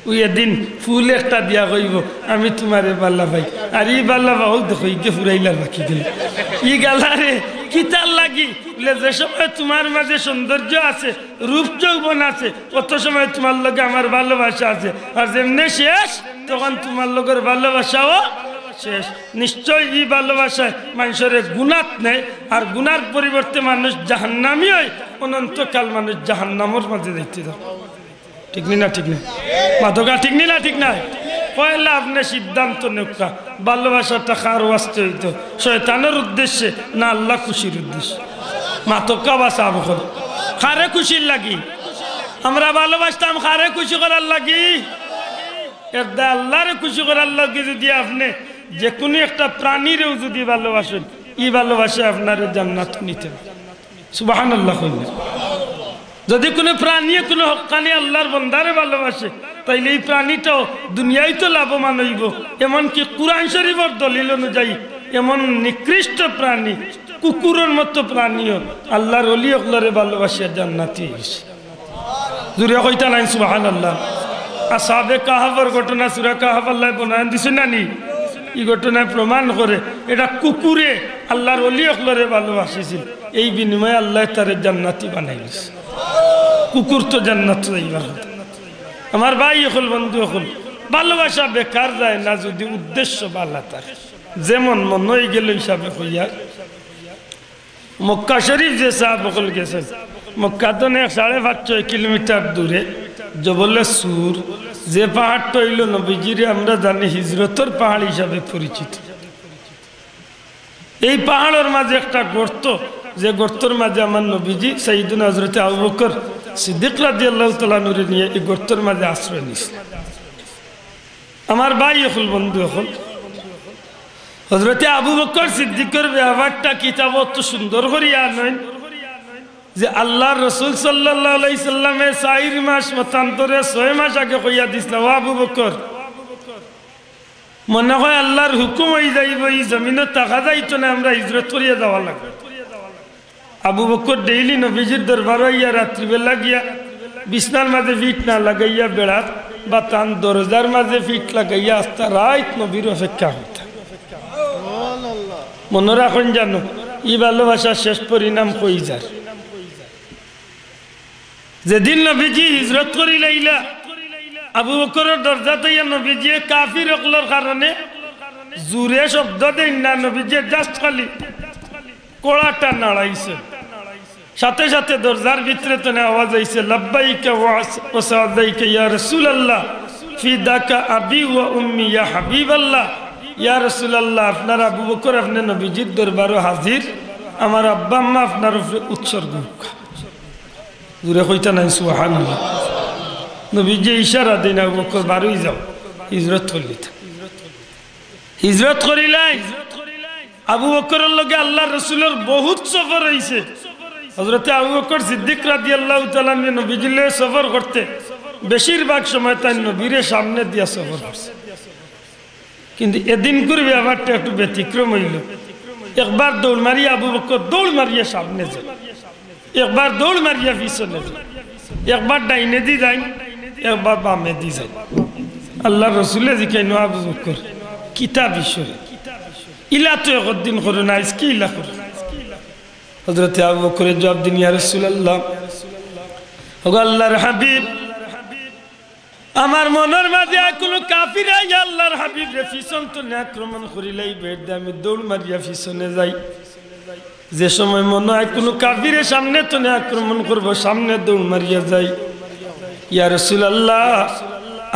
ওই এদিন ফুল একটা দিয়া কইব আমি তোমারে বাল্লা ভাই, আর ই বাল্লা ভাই দেখো ইকে ফুরাইলার রাখি দিল ই গালারে কিতার লাগি। বলে যে সময় তোমার মাঝে সৌন্দর্য আছে, রূপ যৌবন আছে, কত সময় তোমার লগে আমার ভালোবাসা আছে, আর যেমনি শেষ তখন তোমার লগের ভালোবাসাও শেষ। নিশ্চয় এই ভালোবাসায় মানুষের গুণাত নেই, আর গুনার পরিবর্তে মানুষ জাহান্নামী হয়, অনন্তকাল মানুষ জাহান্নামের মাঝে দেখতে থাক। ঠিক নি না? ঠিক নেই মাধকা? ঠিক নি না? ঠিক নাই? পয়লা আপনি সিদ্ধান্ত নেওয়া ভালোবাসাটা কার ওয়াস্তে হইতো, শয়তানের উদ্দেশ্যে না আল্লাহ খুশির উদ্দেশ্যে? মাতকা বাসা বকর কারে খুশির লাগি আমরা ভালোবাসতাম, কারে খুশি করার লাগি? এরদা আল্লাহরে খুশি করার লাগি। যদি আপনি যে কোনো একটা প্রাণীরেও যদি ভালোবাসেন, এই ভালোবাসে আপনার জান্নাত নিতে। সুবহানাল্লাহ। যদি কোনো প্রাণী কোনো হক্কানি আল্লাহর বান্দারে ভালোবাসে, তাইলে এই প্রাণীটাও দুনিয়ায় তো লাভবান হইব। এমনকি কুরআন শরীফের দলিল অনুযায়ী এমন নিকৃষ্ট প্রাণী কুকুরের মতো প্রাণীও আল্লাহর ওলি ওগুলোরে ভালোবাসিয়া জান্নাতি হইছে। জুড়ে কইতা নাই সুবহানাল্লাহ। আসহাবে কাহাফের ঘটনা সূরা কাহাফ আল্লাহ বনান দিছে না নি? এই ঘটনায় প্রমাণ করে এটা কুকুরে আল্লাহর ওলি ওগুলোরে ভালোবাসিছিল, এই বিনিময়ে আল্লাহ তারে জান্নাতি বানাই দিছে। কুকুর তো জান্নাত যাইবার কথা। আমার ভাই হল বন্ধু হল, ভালোবাসা বেকার যায় না যদি উদ্দেশ্য ভালো থাকে। যেমন মন হয়ে গেল হিসাবে হইয়া মক্কা শরীফ যে সাহাবকল গেছেন, মক্কা তো 5.5 কিলোমিটার দূরে জবলে সুর, যে পাহাড়টা হইল নবীজিরে আমরা জানি হিজরতের পাহাড় হিসাবে পরিচিত। এই পাহাড়ের মাঝে একটা গর্ত, যে গর্তর মাঝে আমার নবীজি সাইয়্যিদুনা হযরত আবু বকর সিদ্দিক রাদিয়াল্লাহু তাআলা নূরে নিয়ে এই গর্তের মাঝে আশ্রয় নিয়েছে। আমার ভাই হল বন্ধু হল, হযরত আবু বকর সিদ্দিকের ব্যবহারটা কিতাব অত সুন্দর করিয়া নয় যে আল্লাহর রাসূল সাল্লাল্লাহু আলাইহি সাল্লামে 4 মাস মতান্তরে 6 মাস আগে কইয়া দিছিল, ও আবু বকর মনে হয় আল্লাহর হুকুম হয়ে যাইব, এই জমিনে টাকা যাইতো না, আমরা হিজরত করিয়া যাওয়া লাগবে। আবু বকর ডেইলি নবীজির দরবার হইয়া রাত্রিবেলা গিয়া বিছনার মাঝে ফিট না লাগাইয়া বেড়াত বা তান দরজার মাঝে ফিট লাগাইয়া আস্তা রাত নবীর অপেক্ষা হইতা। মনে রাখুন জানো, ই ভালোবাসার শেষ পরিণাম কই যার। যেদিন নবীজি হিজরত করি লাইলা, আবু বকরের দরজাতে নবীজি কাফির অকলের কারণে জুরে শব্দ দেন না, নবীজি জাস্ট খালি কোড়াটা নাড়াইছে, সাথে সাথে দরজার ভিতরে তো আওয়াজ আইছে, লাব্বাইকা ওয়া সাদাইকা ইয়া রাসূলুল্লাহ ফিদাকা আবি ওয়া উম্মি ইয়া হাবিবাল্লাহ। ইয়া রাসূলুল্লাহ, আপনার আবু বকর আপনি নবীজির দরবারে হাজির, আমার আব্বা আম্মা আপনার উপরে উৎসর্গ। দূরে কইতা নাই সুবহানাল্লাহ। নবীজি ইশারা দেন আবু বকর বারোই যাও, হিজরত করলি। হিজরত করিলাই আবু বকরের লগে আল্লাহর রাসূলের বহুত সফর হইছে। হযরত আবু বকর সিদ্দিক রাদিয়াল্লাহু তাআলা নবীজির লগে সফর করতে বেশিরভাগ সময় তাই নবীরে সামনে দিয়া সফর করছে। কিন্তু এদিন করে ব্যাপারটা একটু ব্যতিক্রম হইল। একবার দৌড় মারিয়া আবু বকর দৌড় মারিয়া সামনে যায়, একবার দৌড় মারিয়া পিছনে যায়, একবার ডাইনে দি যায়, একবার বামে দি যায়। আল্লাহ রসুলে জিকাইনো আবু বকর কিতা বিষয় ইলা তো একদিন করো না, আজকে ইলা করো। হযরত আবু বকরের জবাব দিন, ইয়া রাসূলুল্লাহ, ওগো আল্লাহর হাবিব, আমার মনের মাঝে কোনো কাফির আইয়া আল্লাহর হাবিব রে পিছন তো আক্রমণ করিলেই বের দিয়ে আমি দৌড় মারিয়া পিছনে যাই। যে সময় মনে হয় কোনো কাফিরের সামনে তো আক্রমণ করব, সামনে দৌড় মারিয়া যাই। ইয়া রাসূলুল্লাহ,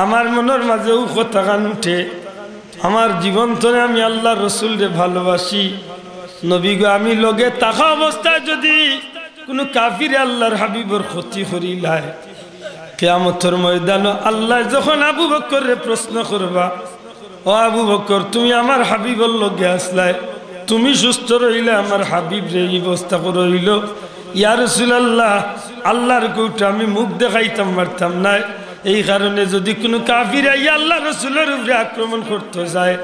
আমার মনের মাঝে ও কথা গান উঠে, আমার জীবন ধরে আমি আল্লাহর রাসূল রে ভালোবাসি। নবী গো, আমি লগে থাকা অবস্থায় যদি কোনো কাফির আল্লাহর হাবিবর ক্ষতি করিলায়, কিয়ামতের ময়দানে আল্লাহ যখন আবু বকরের প্রশ্ন করবা, ও আবু বকর তুমি আমার হাবিবর লগে আসলাই, তুমি সুস্থ রইলে আমার হাবিব রে এই অবস্থা রইল। ইয়া রাসূলুল্লাহ, আল্লাহর কৌটা আমি মুখ দেখাইতাম পারতাম না, এই কারণে যদি কোনো কাফির আইয়া আল্লাহ রাসূলের উপরে আক্রমণ করতে যায়,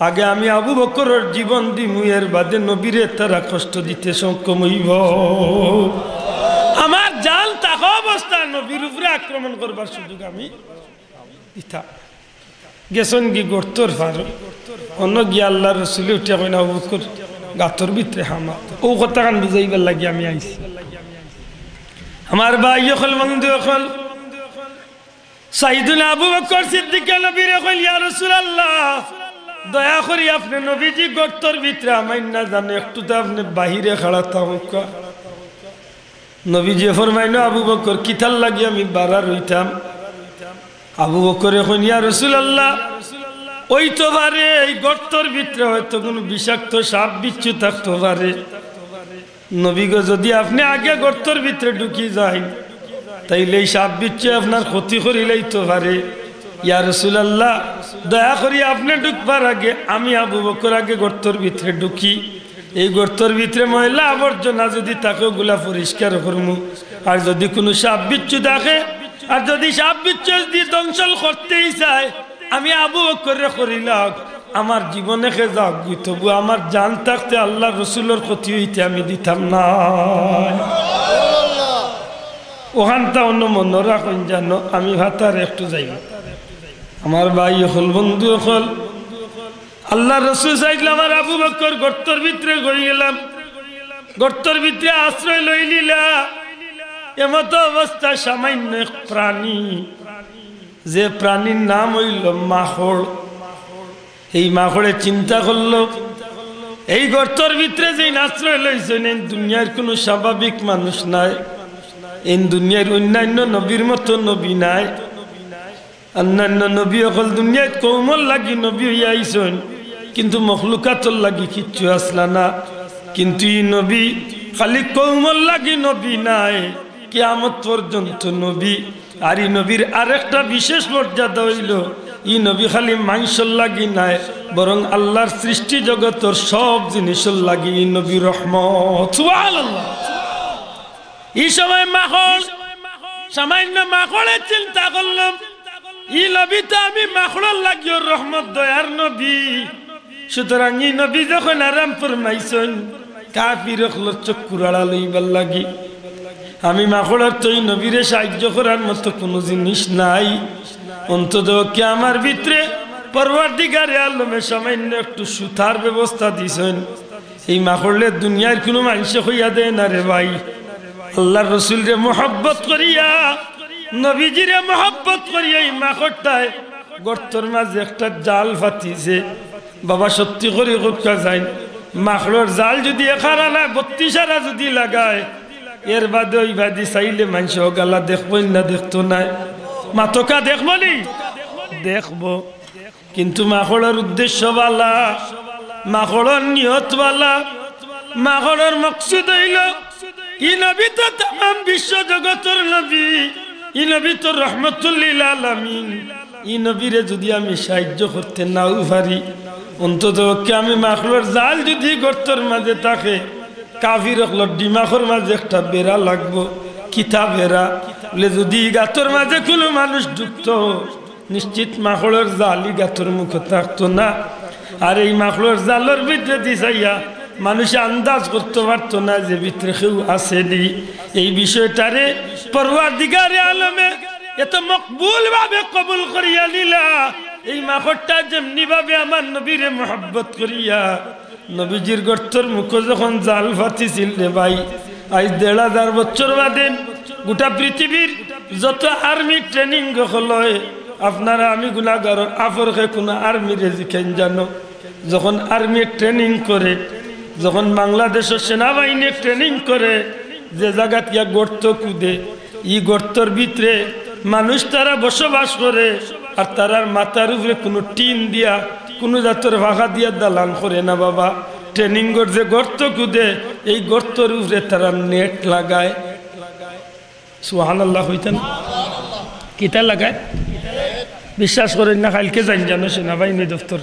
আগে আমি আবু বকরের জীবন দিমু, এর বাদে নবীরে তারা কষ্ট দিতে সক্ষম হইব। আমার জান থাকা অবস্থায় নবীর উপরে আক্রমণ করবার সুযোগ আমি দিতাম। গেছেন কি গর্তর ফার অন্য গিয়া আল্লাহ রসুলে উঠে কই না, আবু বকর গাতর ভিতরে হামা, ও কথা কান বুঝাইবার লাগি আমি আইছি। আমার ভাই হল বন্ধু হল, সাইয়্যিদুনা আবু বকর সিদ্দিক নবীর কইল, ইয়া রাসূলুল্লাহ, দয়া করি আপনি নবীজি গর্তর ভিতরে আমায় না জানে, একটু তো আপনি বাহিরে খাড়া থাকা। নবীজি ফরমাইলো, আবু বকর কিতাল লাগি আমি বাড়া রইতাম। আবু বকরে কইল, ইয়া রাসূলুল্লাহ, ওই তো পারে এই গর্তর ভিতরে হয়তো কোনো বিষাক্ত সাপ বিচ্ছু থাকতে পারে। নবী গো, যদি আপনি আগে গর্তর ভিতরে ঢুকি যায় তাইলে এই সাপ বিচ্ছু আপনার ক্ষতি করিলেই তো পারে। ইয়া রাসূলুল্লাহ, দয়া করি আপনি ঢুকবার আগে আমি আবু বকর আগে গর্তর ভিতরে ঢুকি, এই গর্তর ভিতরে ময়লা আবর্জনা যদি থাকে ওগুলা পরিষ্কার করমু, আর যদি কোনো সাপ বিচ্ছু থাকে আর যদি সাপ বিচ্ছুস দিয়ে ধ্বংসল করতেই চায় আমি আবু বকরে করিলাম আমার জীবনে খে যাক তবু আমার জান থাকতে আল্লাহ রসুলের ক্ষতি হইতে আমি দিতাম না ওখানটা অন্য মনে রাখুন জানো আমি ভাতার একটু যাইব আমার ভাই হল বন্ধু হল আল্লাহ রসুল চাইলে আমার আবু বকর গর্তর ভিতরে গই গেলাম গর্তর ভিতরে আশ্রয় লইলিলা এমত অবস্থা সামান্য এক প্রাণী যে প্রাণীর নাম হইল মাখড় এই মাখড়ে চিন্তা করলো এই গর্তর ভিতরে যে আশ্রয় লইছেন এই দুনিয়ার কোনো স্বাভাবিক মানুষ নাই এই দুনিয়ার অন্যান্য নবীর মতো নবী নাই অন্যান্য নবী অকল দুনিয়ায় কৌমল লাগি নবী হইয়া আইসন কিন্তু মখলুকাতর লাগি কিচ্ছু আসলা না কিন্তু এই নবী খালি কৌমল লাগি নবী নাই কিয়ামত পর্যন্ত নবী আর এই নবীর আরেকটা বিশেষ মর্যাদা হইল এই নবী খালি মানুষের লাগি নাই বরং আল্লাহর সৃষ্টি জগতের সব জিনিসের লাগি এই নবী রহমত সুবহানাল্লাহ এই সময় মাখড় সামান্য মাখড়ের চিন্তা করলাম এই নবী তো আমি মাখড়ের লাগিও রহমত দয়ার নবী সুতরাং এই নবী যখন আরাম ফরমাইছেন কাফির হলোর চক্ষুরাড়া লইবার লাগি আমি মাখড়ের তো এই নবীরে সাহায্য করার মতো কোনো জিনিস নাই অন্তত কি আমার ভিতরে পরওয়ারদিগারে আলমে সামান্য একটু সুতার ব্যবস্থা দিছেন এই মাখড়ের দুনিয়ার কোনো মানুষ হইয়া দেয় না রে ভাই আল্লাহর রসুলরে মোহাব্বত করিয়া নবীজিরে মোহাব্বত করিয়া এই মাখড়টায় গর্তর মাঝে একটা জাল ফাতিছে বাবা সত্যি করে কোথা যায় মাখড়ের জাল যদি এখানা না 32 যদি লাগায় এর বাদে ওই বাদি চাইলে মানুষ গালা দেখবই না দেখতো না মাতকা দেখবো নি দেখবো কিন্তু মাখড়ের উদ্দেশ্য বালা মাখড়ের নিয়ত বালা মাখড়ের মকসুদ হইল ই নবী তো তাম বিশ্ব জগতের নবী ই নবী তো রহমতুল লিল আলামিন ই নবীরে যদি আমি সাহায্য করতে নাও পারি অন্তত কি আমি মাখড়ের জাল যদি গর্তর মাঝে থাকে কাফির হলোর ডিমাখর মাঝে একটা বেড়া লাগবো কিতা বেড়া বলে যদি গাতর মাঝে কোনো মানুষ ঢুকতো নিশ্চিত মাখড়ের জালই গাতর মুখে থাকতো না আর এই মাখড়ের জালের ভিতরে দিছাইয়া মানুষ আন্দাজ করতে পারতো না যে ভিতরে কেউ আসেনি এই বিষয়টারে পরওয়ারদিগারে আলমে এত মকবুল ভাবে কবুল করিয়া নিলা এই মাখড়টা যেমনি ভাবে আমার নবীরে মোহাব্বত করিয়া নবীজির গর্তর মুখে যখন জাল ফাতিছিল রে ভাই আজ 1500 বছর বাদে গোটা পৃথিবীর যত আর্মি ট্রেনিং হলয় আপনারা আমি গুনাহগার আফরকে কোনো আর্মিরে জিখেন জানো যখন আর্মি ট্রেনিং করে যখন বাংলাদেশের সেনাবাহিনী ট্রেনিং করে যে জায়গা থেকে গর্ত কুদে এই গর্তর ভিতরে মানুষ তারা বসবাস করে আর তারার মাথার উপরে কোনো টিন দিয়া কোনো জাতের ভাষা দিয়া দালান করে না বাবা ট্রেনিং যে গর্ত কুদে এই গর্তর উপরে তারা নেট লাগায় সুবহানাল্লাহ হইতেন কিতা লাগায় বিশ্বাস করেন না কালকে যাই জানো সেনাবাহিনী দপ্তর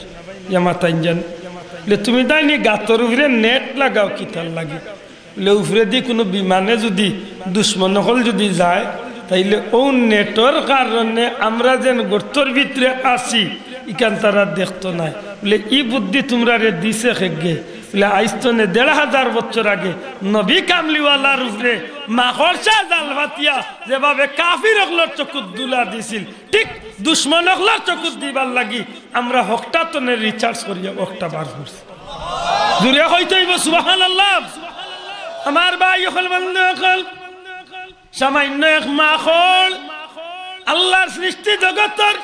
ইয়া মাথায় যান তুমি তাইনি গাতর উপরে নেট লাগাও কিতার লাগে বলে উপরে দিয়ে কোনো বিমানে যদি দুশ্মন হল যদি যায় তাইলে ও নেটর কারণে আমরা যেন গর্তর ভিতরে আসি ইকান তারা দেখতো না বলে ই বুদ্ধি তোমরা রে দিছে খেগে বলে আইস্তনে 1500 বছর আগে নবী কামলিওয়ালার উপরে মাখড় শাহ জাল ফাতিয়া যেভাবে কাফির হকলর চকুত দুলা দিছিল ঠিক দুশ্মন হকলর চকুত দিবার লাগি আমরা হকটা তনে রিচার্জ করিয়া হকটা বার করছি জুড়ে হইতে হইব সুবহানাল্লাহ আমার ভাই হল বন্ধু হল সামান্য এক মাখড় আল্লাহর সৃষ্টি জগতের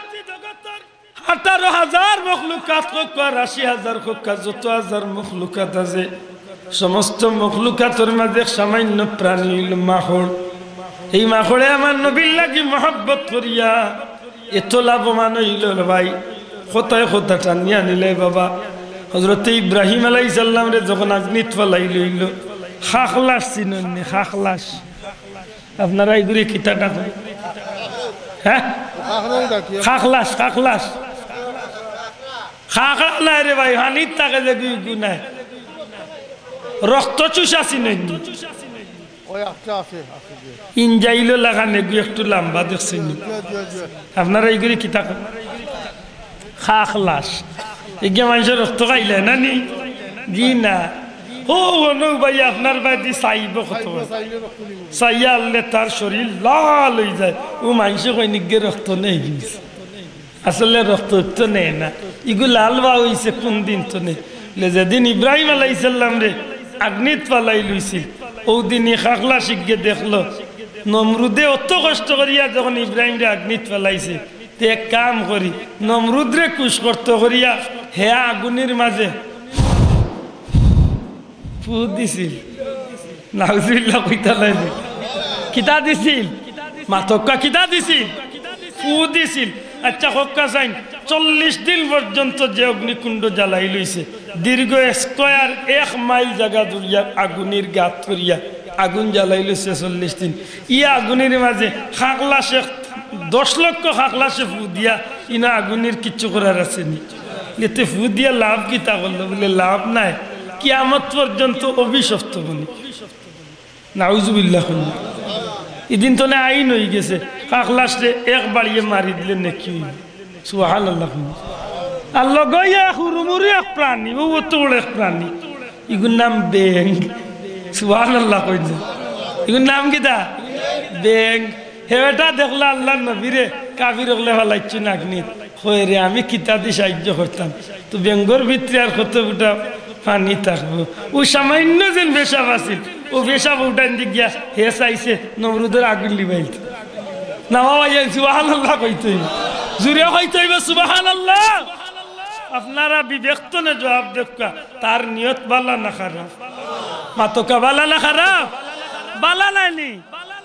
18,000 মখলুকাত হোক 80,000 হোক যত হাজার মখলুকাত আছে সমস্ত মখলুকাতের মাঝে সামান্য প্রাণী হইল মাখড় এই মাখড়ে আমার নবীর লাগি মহব্বত করিয়া এত লাভবান হইল ভাই কোথায় কোথাটা নিয়ে নিলে বাবা হযরত ইব্রাহিম আলাইহিস সালাম রে যখন আগ্নিত ফেলাইল হইল খাখলাস চিনেননি খাখলাস আপনারা এইগুলি কিতাটা হ্যাঁ খাখলাস খাখলাস খাখলা নাই রে ভাই হানিত থাকে যে গুনায় রক্ত চুষা চিনেননি ওই একটা আছে যে ইনজাইলো লাগানে গু একটু লম্বা দেখছেন আপনারা এইগুলি কি থাকেন খাখলাস এগিয়ে মানুষের রক্ত খাইলে না নি জি না ও অনু ভাই আপনার বাড়ি চাইব কত চাইয়া আনলে তার শরীর লাল হয়ে যায় ও মানুষে কই নিগে রক্ত নেই গিয়েছে আসলে রক্ত তো নেই না ইগু লাল বা হয়েছে কোন দিন তো নেই যেদিন ইব্রাহিম আলাইসাল্লাম রে আগ্নিত পালাই লইছিল ও দিনই খাখলা শিখে দেখলো নমরুদে অত কষ্ট করিয়া যখন ইব্রাহিম রে আগ্নিত পালাইছে তে এক কাম করি নমরুদ রে কুশ করতে করিয়া হে আগুনের মাঝে ফু দিছিল নাউজুবিল্লাহ কইতা লাগে কিতা দিছিল মাতক্কা কিতা দিছিল ফু দিছিল আচ্ছা হক্কা সাইন 40 দিন পর্যন্ত যে অগ্নিকুণ্ড জ্বালাই লইছে দীর্ঘ স্কয়ার 1 মাইল জায়গা জুড়িয়া আগুনের গাত করিয়া আগুন জ্বালাই লইছে 40 দিন ইয়া আগুনের মাঝে খাকলা শেখ 10 লক্ষ খাকলা সে ফু দিয়া ইনা আগুনের কিচ্ছু করার আসেনি এতে ফু দিয়া লাভ কিতা করলো বলে লাভ নাই কিয়ামত পর্যন্ত অভিশপ্ত বলি নাউজুবিল্লাহ এদিন তো না আইন হয়ে গেছে খাকলাসে এক বাড়িয়ে মারি দিলে নাকি সুবহানাল্লাহ আল্লাহ গয়া হুরুমুরি এক প্রাণী ও তো এক প্রাণী ইগুর নাম বেং সুবহানাল্লাহ কইছে ইগুর নাম কিতা বেং হেটা দেখলা আল্লাহ নবীরে কাফির হলে ফলাইছি নাকনি হয়ে রে আমি কিতা দিয়ে সাহায্য করতাম তো বেঙ্গর ভিতরে আর কত উঠা পানি থাকবো ও সামান্য যেন পেশাব আছিল ও পেশাব উঠান দিক গিয়া হে চাইছে নমরুদের আগুন লিবাইল না ভাই সুবহানাল্লাহ কইতে জুড়ে কইতে হইব সুবহানাল্লাহ আপনারা বিবেকতনে জবাব দেখা তার নিয়ত বালা না খারাপ মাতকা বালা না খারাপ বালা নাইনি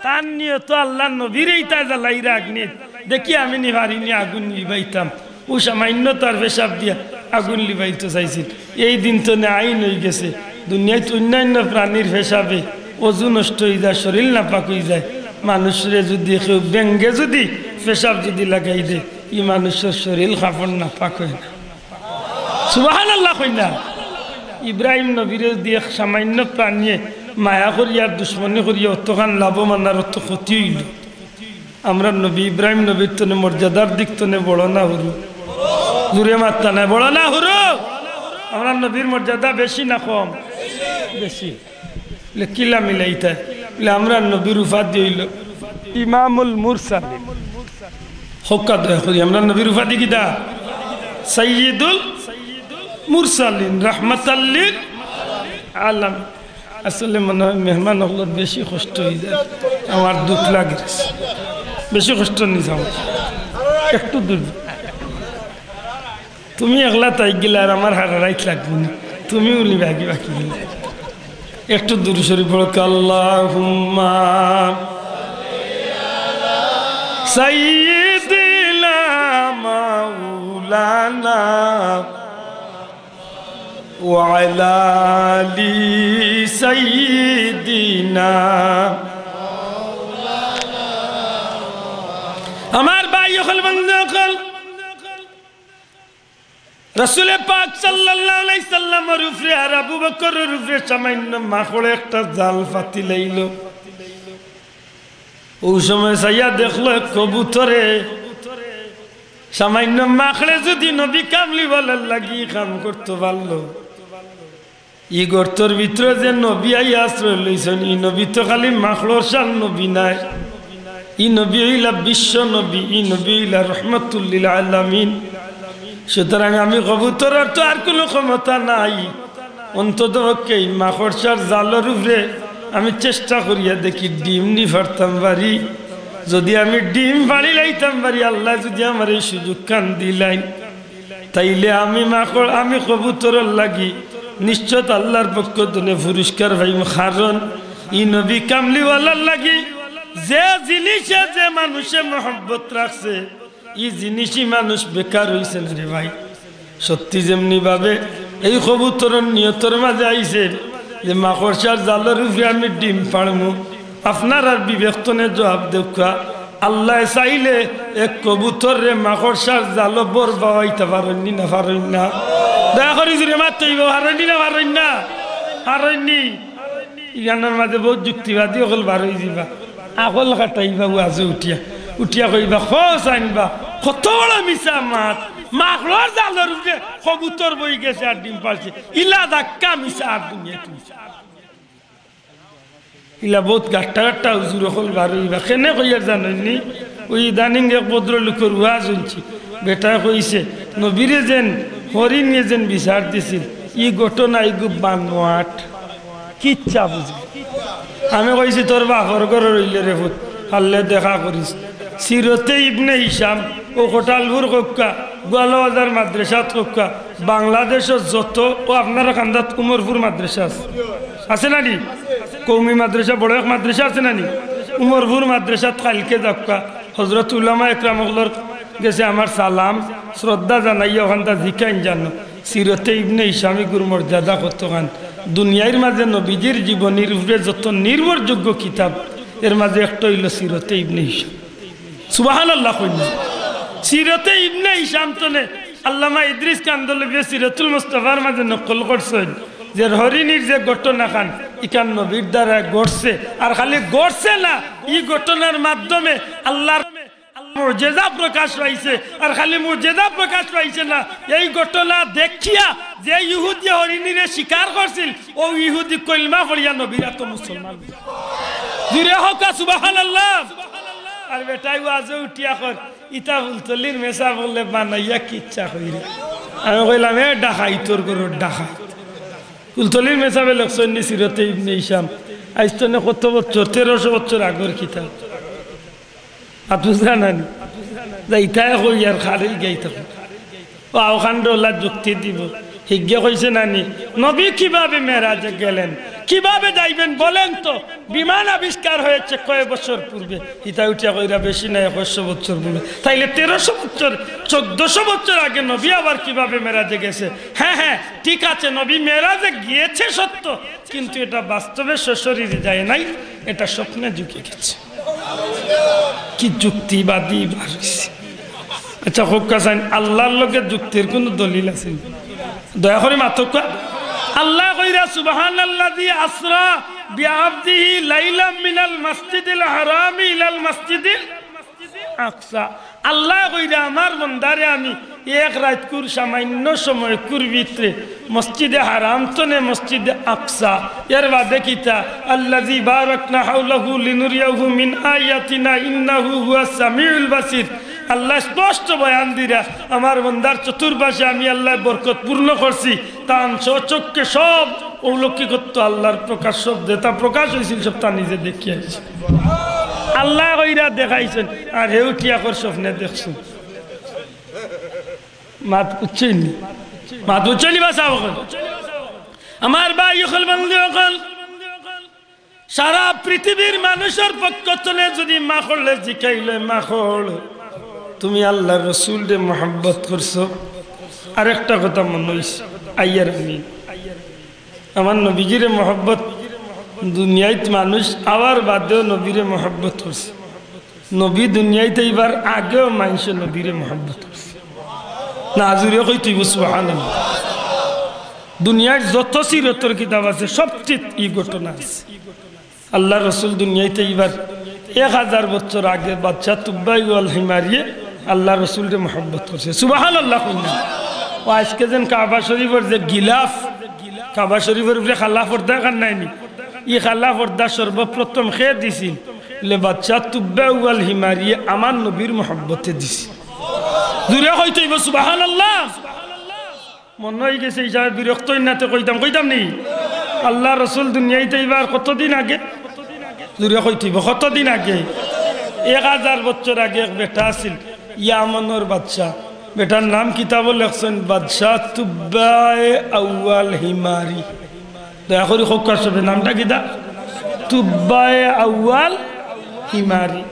তার নিয়ত আল্লাহ নবীরই তা জ্বালাইরা আগ্নি দেখি আমি নিবারিনি আগুন লিবাইতাম ও সামান্য তার পেশাব দিয়া আগুন লিবাইতে চাইছিল এই দিন তো না আইন হয়ে গেছে দুনিয়ায় অন্যান্য প্রাণীর পেশাবে ওজু নষ্ট হয়ে যায় শরীর নাপাক হয়ে যায় মানুষরে যদি কেউ ব্যঙ্গে যদি পেশাব যদি লাগাই দে ই মানুষের শরীর কাপড় নাপাক হয় না সুবহানাল্লাহ কই না ইব্রাহিম নবীরে দিয়ে সামান্য প্রাণীয়ে মায়া করিয়া দুশ্মনী করিয়া অতখান লাভবান আর অত ক্ষতি হইল আমরা নবী ইব্রাহিম নবীর তনে মর্যাদার দিক তনে বড় না হরু জুড়ে মাত্রা নাই বড় না হরু আমরা নবীর মর্যাদা বেশি না কম বেশি কিলা মিলাইতা আমরা নবীর উপাধি হইল ইমামুল মুরসালিন হক্কা দয়া করি আমরা নবীর উপাধি কিতা সাইয়্যিদুল মুরসালিন রাহমাতাল লিল আলামিন আসলে মনে হয় মেহমান হলো বেশি কষ্ট হয়ে যায় আমার দুঃখ লাগে বেশি কষ্ট নিস একটু দূর তুমি একলা তাই গেলে আর আমার হারা রাইট লাগবে না তুমি উনি বাকি বাকি গেলে একটু দূর শরীফ পড়ো আল্লাহুম্মা সাইয়্যিদিনা মাওলানা ওয়া আলা আলি সাইয়্যিদিনা আমার ভাই হল বন্ধু হল রাসূল পাক সাল্লাল্লাহু আলাইহি সাল্লামের উপরে আর আবু বকরের উপরে সামান্য মাখড়ে একটা জাল ফাতি লাইল ওই সময় সাইয়া দেখলো কবুতরে সামান্য মাখড়ে যদি নবী কামলি বলার লাগি কাম করতে পারলো ই গর্তর ভিতরে যে নবী আইয়া আশ্রয় লইছেন ই নবী তো খালি মাখড়র শান নবী নাই ই নবী হইলা বিশ্ব নবী ই নবী হইলা রহমাতুল লিল আলামিন সুতরাং আমি কবুতরের তো আর কোনো ক্ষমতা নাই অন্তত পক্ষে মাকড়সার জালের উপরে আমি চেষ্টা করিয়া দেখি ডিম নি ফারতাম পারি যদি আমি ডিম ফাড়ি লাইতাম পারি আল্লাহ যদি আমার এই সুযোগ কান দিলাইন তাইলে আমি কবুতরের লাগি নিশ্চয় আল্লাহর পক্ষ থেকে পুরস্কার পাইম কারণ ই নবী কামলিওয়ালার লাগি যে জিনিসে যে মানুষে মহব্বত রাখছে এই জিনিসই মানুষ বেকার হয়েছে না রে ভাই সত্যি যেমনি ভাবে এই কবুতরের নিয়তর মাঝে আইছে যে মাকড়সার জালের উপরে আমি ডিম পাড়মু আপনার আর বিবেকতনে জবাব দেখা আল্লাহ চাইলে এক কবুতর রে মাকড়সার জাল বর বাবাইতে পারেননি না পারেন না দয়া করি জুড়ে মাত্র হারেননি না পারেন না হারেননি ইয়ানোর মাঝে বহুত যুক্তিবাদী অকল বার হয়ে যাবা আকল কাটাইবা ওয়াজে উঠিয়া উঠিয়া কইবা খোঁজ আনবা কত বড় মিশা মাছ মাকড়র জালের উপরে কবুতর বই গেছে আর ডিম পারছে ইলা ধাক্কা মিশা আর দুনিয়া তুইছে ইলা বহুত গাট্টা গাট্টা হুজুর অকল বার হইবা কেনে কইয়ার জানেননি ওই ইদানিং এক ভদ্রলোকের ওয়াজ শুনছি বেটা কইছে নবীরে যেন হরিণ যেন বিচার দিছিল ই ঘটনা ইগু বানোয়াট কিচ্ছা বুঝি আমি কইছি তোর বাপর ঘর রইলে রে ভূত পারলে দেখা করিস সিরতে ইবনে হিসাম ও কোটালপুর কক্কা গোয়ালবাজার মাদ্রাসাত কক্কা বাংলাদেশের যত ও আপনারা কান্দাত উমরপুর মাদ্রাসা আছে না নি কৌমি মাদ্রাসা বড় এক মাদ্রাসা আছে না নি উমরপুর মাদ্রাসাত কালকে যাক্কা হজরত উলামা একরামগুলোর গেছে আমার সালাম শ্রদ্ধা জানাইয়া ওখানটা জিকাইন জানো সিরতে ইবনে হিসামি গুর মর্যাদা কতখান দুনিয়ার মাঝে নবীজির জীবনীর উপরে যত নির্ভরযোগ্য কিতাব এর মাঝে একটা হইল সিরতে ইবনে হিসাম সুবহানাল্লাহ কইনা সিরতে ইবনে হিসাম তনে আল্লামা ইদ্রিস কান্দলবি সিরাতুল মুস্তাফার মাঝে নকল করছেন যে হরিণীর যে ঘটনা খান ইকান নবীর দ্বারা ঘটছে আর খালি ঘটছে না এই ঘটনার মাধ্যমে আল্লাহর মুজিজা প্রকাশ পাইছে আর খালি মুজিজা প্রকাশ পাইছে না এই ঘটনা দেখিয়া যে ইহুদি হরিণীরে স্বীকার করছিল ও ইহুদি কলমা পড়িয়া নবীরা তো মুসলমান জুরে হোক সুবহানাল্লাহ আর বেটাই ওয়াজে উঠিয়া কর ইতা ফুলতলির মেসা বললে বানাইয়া কি ইচ্ছা কইরে আমি কইলাম এ ডাকাই তোর গরুর ডাকাই ফুলতলির মেসা বেলে সন্নি সিরতে ইবনে হিসাম আজ তো কত বছর 1300 বছর আগের কিতাব আতুজা নানি যাইতায় কই আর খালি গাইতা ও আওখানডলা যুক্তি দিব হিজ্ঞা কইছে নানি নবী কিভাবে মেরাজে গেলেন কিভাবে যাইবেন বলেন তো বিমান আবিষ্কার হয়েছে কয় বছর পূর্বে ইতা উঠিয়া কইরা বেশি না 100 বছর পূর্বে তাইলে 1300 বছর 1400 বছর আগে নবী আবার কিভাবে মেরাজে গেছে হ্যাঁ হ্যাঁ ঠিক আছে নবী মেরাজে গিয়েছে সত্য কিন্তু এটা বাস্তবে সশরীরে যায় নাই এটা স্বপ্নে ঢুকে গেছে কি যুক্তিবাদী বাড়ছে আচ্ছা হোক কাসান আল্লাহর লগে যুক্তির কোন দলিল আছে দয়া করে মাতক আল্লাহ কইরা সুবহানাল্লাযী আসরা বিআবদিহি লাইলাম মিনাল মাসজিদিল হারামি ইলাল মাসজিদিল আকসা আল্লাহ কইরা আমার বান্দারে আমি এক রাত কুর সামান্য সময় কুর ভিতরে মসজিদে হারাম তনে মসজিদে আকসা এর বাদে কিতা আল্লাযী বারাকনা হাওলাহু লিনুরিয়াহু মিন আয়াতিনা ইন্নাহু হুয়াস সামিউল বাসির আল্লাহ স্পষ্ট বয়ান দিরা আমার বান্দার চতুর্পাশে আমি আল্লাহ বরকত পূর্ণ করছি তান চোখকে সব অলৌকিকত্ব আল্লাহর প্রকাশ সব যেটা প্রকাশ হয়েছিল সব তা নিজে দেখিয়েছে আল্লাহ কইরা দেখাইছেন আর হে উঠিয়া কর স্বপ্নে দেখছেন মাত উচ্চইনি মাত উচ্চইনি বাসা আমার ভাই হল বন্ধু হল সারা পৃথিবীর মানুষের পক্ষ চলে যদি মা করলে জিকাইলে মা হল তুমি আল্লাহ রসুল রে মোহাম্মত করছো আরেকটা কথা মনে হইছে আইয়ার আমি আমার নবীজিরে মোহাম্মত দুনিয়ায় মানুষ আবার বাদেও নবীরে মোহাম্মত করছে নবী দুনিয়াতে এবার আগেও মানুষ নবীরে মোহাম্মত করছে না আজুরে কই তুই সুবহানাল্লাহ দুনিয়ার যত সিরতর কিতাব আছে সবচেয়ে এই ঘটনা আছে আল্লাহ রসুল দুনিয়াতে এবার 1000 বছর আগে বাচ্চা তুব্বাই ওয়াল হিমারিয়ে আল্লাহ রসুলরে মোহাম্মত করছে সুবহানাল্লাহ ও আজকে যেন কাবা শরীফের যে গিলাফ কাবা শরীফের উপরে খাল্লা পর্দা কান নাইনি ই খাল্লা পর্দা সর্বপ্রথম খেয়ে দিছিল লে বাচ্চা তুব্বাই ওয়াল হিমারিয়ে আমার নবীর মোহাম্মতে দিছিল দূরে হইতে সুবহানাল্লাহ মনে হয়ে গেছে হিসাবে বিরক্ত নাতে কইতাম নি আল্লাহ রসুল দুনিয়াতে এবার কতদিন আগে দূরে হইতে কতদিন আগে 1000 বছর আগে এক বেটা আছিল ইয়ামনের বাদশা বেটার নাম কিতাব লেখছেন বাদশাহ তুব্বাই আউয়াল হিমারি দয়া করে হোক আসবে নামটা কিতা তুব্বাই আউয়াল হিমারি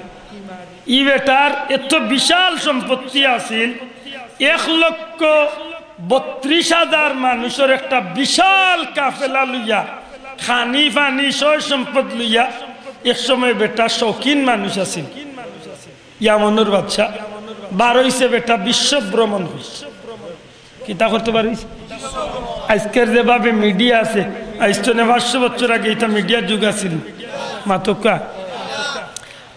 ই বেটার এত বিশাল সম্পত্তি আছিল 1,32,000 মানুষের একটা বিশাল কাফেলা লইয়া খানি ফানি সয় সম্পদ লইয়া এক সময় বেটা শৌখিন মানুষ আছিল ইয়ামনের বাদশা বার হইছে বেটা বিশ্ব ভ্রমণ হইছে কিতা করতে পারিস আজকের যেভাবে মিডিয়া আছে আজ তো 500 বছর আগে এটা মিডিয়ার যুগ আছিল মাতকা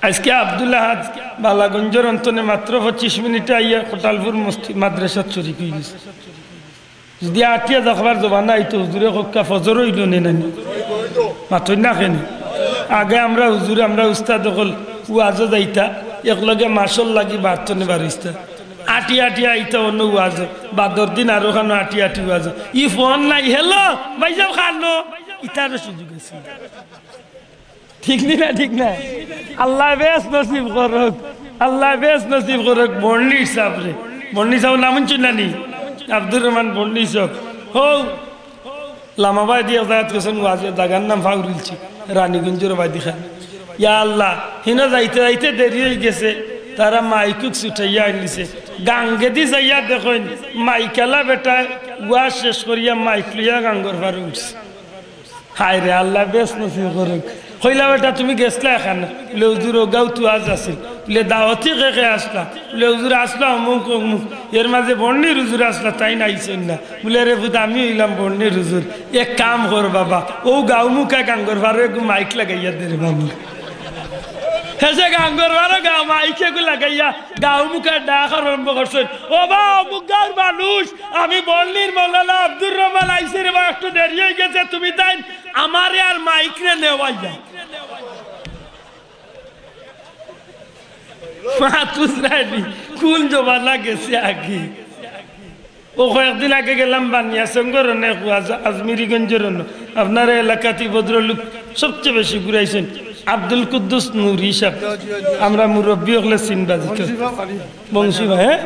আজকে আব্দুল্লাহ হাজ বালাগঞ্জের অন্তনে মাত্র 25 মিনিটে আইয়া কোটালপুর মসজিদ মাদ্রাসা চুরি হয়ে গেছে যদি আটিয়া দেখবার জবানা আইতো হুজুরে কক্কা ফজর হইল নে নানি মাতই না কেন আগে আমরা হুজুরে আমরা উস্তাদ হল ওয়াজ যাইতা একলগে মাসল লাগি বার্তনে বারিস্তা আটি আটি আইতা অন্য ওয়াজ বাদর দিন আরো খানো আটি আটি ওয়াজ ই ফোন নাই হেলো ভাইজাও খানো ইতারও সুযোগ আছে ঠিক না ঠিক না আল্লাহ বেশ নসিব করুক আল্লাহ বেশ নসিব করুক বর্ণি সাহেবরে বর্ণি সাহেব নাম শুনলানি আব্দুর রহমান বর্ণি সাহেব হো লামাবাই দিয়ে জায়গাত গেছেন ওয়াজে জাগার নাম ফাউরিলছি রানীগঞ্জের বাদি খান ইয়া আল্লাহ হিন যাইতে যাইতে দেরি হয়ে গেছে তারা মাইকুক ছুটাইয়া আনিছে গাঙ্গে দি যাইয়া দেখেন মাইকালা বেটা ওয়াজ শেষ করিয়া মাইক লইয়া গাঙ্গর পারে উঠছে হায় রে আল্লাহ বেশ নসিব করুক কইলা বেটা তুমি গেছলা এখানে বলে হুজুর ওগাও তো আজ আসিল বলে দাওয়াতি কে আসলা বলে হুজুর আসলা অমুক অমুক এর মাঝে বর্ণির হুজুর আসলা তাই নাইছেন না বলে রে বুধ আমি হইলাম বর্ণির হুজুর এক কাম কর বাবা ও গাও মুখা গাঙ্গর ভারে মাইক লাগাইয়া দে রে বাবু হেসে গাঙ্গর ভারে গাও মাইকে গু লাগাইয়া গাও মুখা ডাক আরম্ভ করছেন ও বা অমুক গাঁর মানুষ আমি বর্ণির মৌলানা আব্দুর রহমান আইসে রে বা একটু দেরি হয়ে গেছে তুমি তাই আমারে আর মাইক রে নেওয়াইয়া কোন জমানা গেছে আগে ও কয়েকদিন আগে গেলাম বানিয়া সঙ্গর আজমিরিগঞ্জের আপনার এলাকাতে ভদ্রলোক সবচেয়ে বেশি ঘুরাইছেন আব্দুল কুদ্দুস নুরি সাহেব আমরা মুরব্বী হলে চিনবাজি বংশী ভাই হ্যাঁ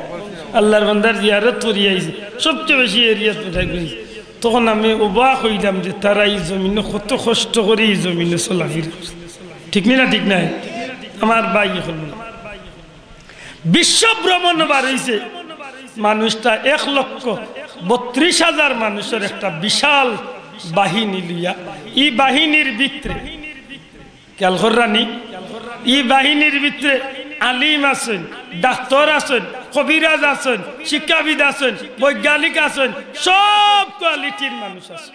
আল্লাহর বান্দার জিয়ারত করি আইছে সবচেয়ে বেশি এরিয়া কোথায় ঘুরেছি তখন আমি অবাক হইলাম যে তারা এই জমিনে কত কষ্ট করে এই জমিনে চলাফেরা ঠিক না ঠিক নাই আমার ভাই হল বিশ্ব ভ্রমণ বার হয়েছে মানুষটা 1,32,000 মানুষের একটা বিশাল বাহিনী লিয়া এই বাহিনীর ভিতরে ক্যালখরানি এই বাহিনীর ভিতরে আলিম আছেন ডাক্তার আছেন কবিরাজ আছেন শিক্ষাবিদ আছেন বৈজ্ঞানিক আছেন সব কোয়ালিটির মানুষ আছে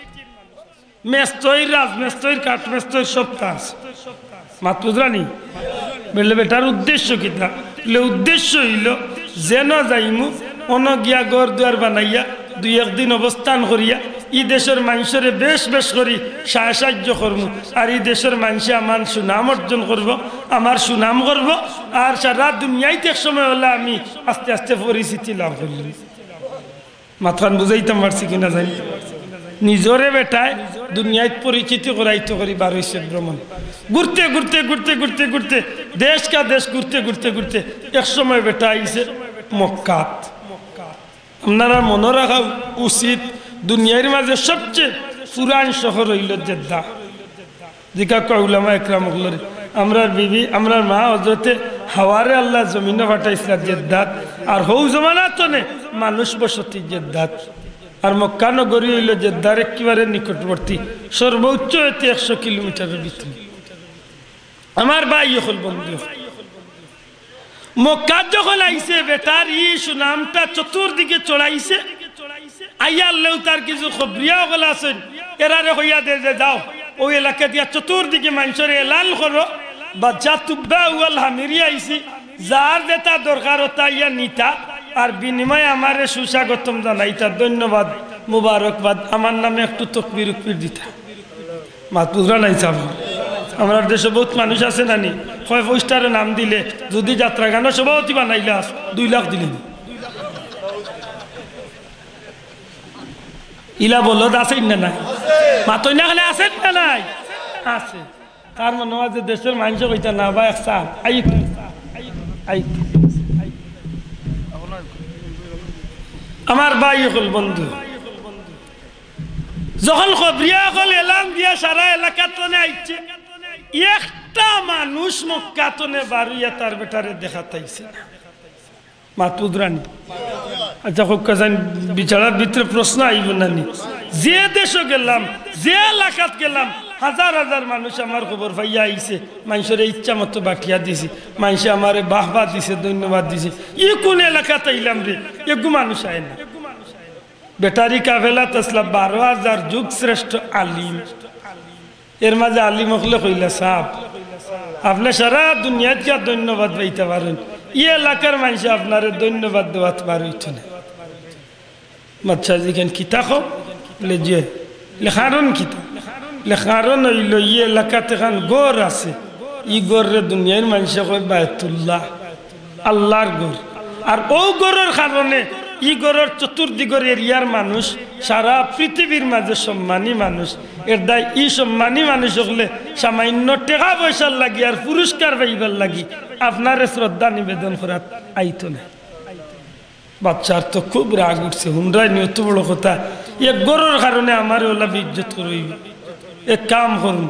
মেস্তৈর রাজমেস্তৈর কাঠমেস্তৈর সব কাজ মাতুজরানি বললে বেটার উদ্দেশ্য কিনা উদ্দেশ্য হইল যেন যাইমু অন গিয়া ঘর দুয়ার বানাইয়া 2-1 দিন অবস্থান করিয়া ই দেশের মানুষের বেশ বেশ করি সাহায্য করবো আর এই দেশের মানুষে আমার সুনাম অর্জন করব আমার সুনাম করব আর সারা দুনিয়াইতে এক সময় হলে আমি আস্তে আস্তে পরিচিতি লাভ করলাম মাথান বুঝাইতাম পারছি কিনা জানি নিজরে বেটায় দুনিয়ায় পরিচিতি করাইতে করি 12 ভ্রমণ ঘুরতে ঘুরতে ঘুরতে ঘুরতে ঘুরতে দেশ কা দেশ ঘুরতে ঘুরতে ঘুরতে এক সময় বেটা আইছে মক্কাত আপনারা মনে রাখা উচিত দুনিয়ার মাঝে সবচেয়ে পুরান শহর হইল জেদ্দা জিকা কউলামা একরাম হলরে আমরার বিবি আমরার মা হজরতে হাওয়ারে আল্লাহ জমিনে ফাটাইছিলেন জেদ্দাত আর হৌ জমানা তো মানুষ বসতি জেদ্দাত আর মক্কা নগরী হইল জেদ্দার একেবারে নিকটবর্তী সর্বোচ্চ এতে 100 কিলোমিটারের ভিতরে আমার ভাই হল বন্ধু মক্কা যখন আইছে বেটার ই সুনামটা চতুর্দিকে চড়াইছে আইয়া আল্লাহ তার কিছু খবরিয়া হল আছেন এরারে হইয়া দে যে যাও ওই এলাকা দিয়া চতুর্দিকে মানুষের এলান করো বা যা তুব্বা ওয়াল হামিরি আইছি যার যেটা দরকার তা ইয়া নিতা আর বিনিময়ে আমারে সুস্বাগতম জানাইতা ধন্যবাদ মুবারকবাদ আমার নামে একটু তকবির উকবির দিতা মাতুজরা নাই চাব আমার দেশে বহুত মানুষ আছে নানি 5 স্টারের নাম দিলে যদি যাত্রা গানও সভাপতি বানাইলে 2 লাখ দিলেন ইলা বলদ আছে না নাই মাতই না আছে না নাই আছে তার মনে হয় যে দেশের মানুষ কইতা না বা একসা আই আই আমার ভাই হল বন্ধু যখন খবরিয়া হল এলান দিয়া সারা এলাকাতনে আইছে একটা মানুষ মক্কাতনে বাড়িয়া তার বেটারে দেখাতাইছে না মাতুদরানি আচ্ছা হোকাজান বিচারার ভিতরে প্রশ্ন আইব নানি যে দেশে গেলাম যে এলাকাত গেলাম হাজার হাজার মানুষ আমার খবর পাইয়া আইছে মানুষের ইচ্ছা মতো বাটিয়া দিছে মানুষে আমারে বাহবা দিছে ধন্যবাদ দিছে ই কোন এলাকাতে আইলাম রে এগু মানুষ আয় না ব্যাটারি কাফেলা তসলা 12,000 যুগ শ্রেষ্ঠ আলিম এর মাঝে আলিম হলে কইলা সাহেব আপনি সারা দুনিয়াত যা ধন্যবাদ পাইতে পারেন ই এলাকার মানুষ আপনারে ধন্যবাদ দেওয়াতে পারইত না বাচ্চা যেখান কিতা হোক লেজে লেখারণ কিতা লেখারণ হইল ই এলাকাতে খান গড় আছে ই গড়ে দুনিয়ার মানুষে কয় বায়তুল্লাহ আল্লাহর গড় আর ও গড়ের কারণে ই গড়ের চতুর্দিগের এরিয়ার মানুষ সারা পৃথিবীর মাঝে সম্মানী মানুষ এর দায় ই সম্মানী মানুষ হলে সামান্য টাকা পয়সার লাগি আর পুরস্কার পাইবার লাগি আপনারে শ্রদ্ধা নিবেদন করার আইতো না বাচ্চার তো খুব রাগ উঠছে হুন্ডাই নিয়ে এত বড় কথা এ গড়ের কারণে আমার ওলা ইজ্জত করইব এক কাম করুন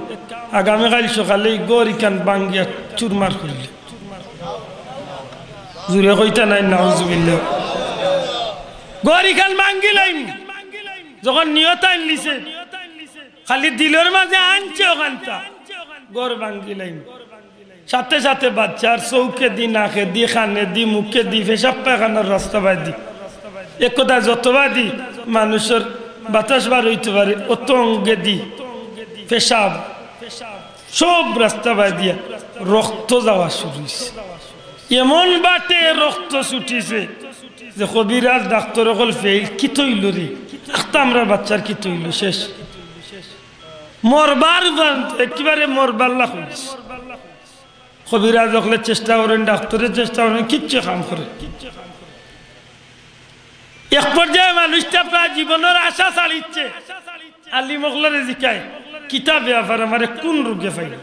আগামীকাল সকালে গড় ইখান বাঙ্গিয়া চুরমার করিলে জুড়ে কইতা নাই নাউজুবিল্লাহ গড় ইখান ভাঙ্গি লাইন যখন নিয়ত আনলিছে খালি দিলের মাঝে আনছে ওখানটা গড় ভাঙ্গি লাইন সাথে সাথে বাচ্চার চৌকে দি নাকে দি খানে দি মুখে দি পেশাব পায়খানার রাস্তা বাই দি এক কথা যতবার দি মানুষের বাতাস বার হইতে পারে অত অঙ্গে দি পেশাব সব রাস্তা বাই দিয়া রক্ত যাওয়া শুরু হয়েছে এমন বাটে রক্ত ছুটিছে যে কবিরাজ ডাক্তার হল ফেল কি তৈল রে আমরা বাচ্চার কি তৈল শেষ মরবার একেবারে মরবার লাখ হয়েছে কবিরাজ হলে চেষ্টা করেন ডাক্তারের চেষ্টা করেন কিচ্ছু কাম করে এক পর্যায়ে মানুষটা প্রায় জীবনের আশা চালিচ্ছে আলী মগলারে জিকায় কিতাব ব্যাপার আমার কোন রোগে পাইল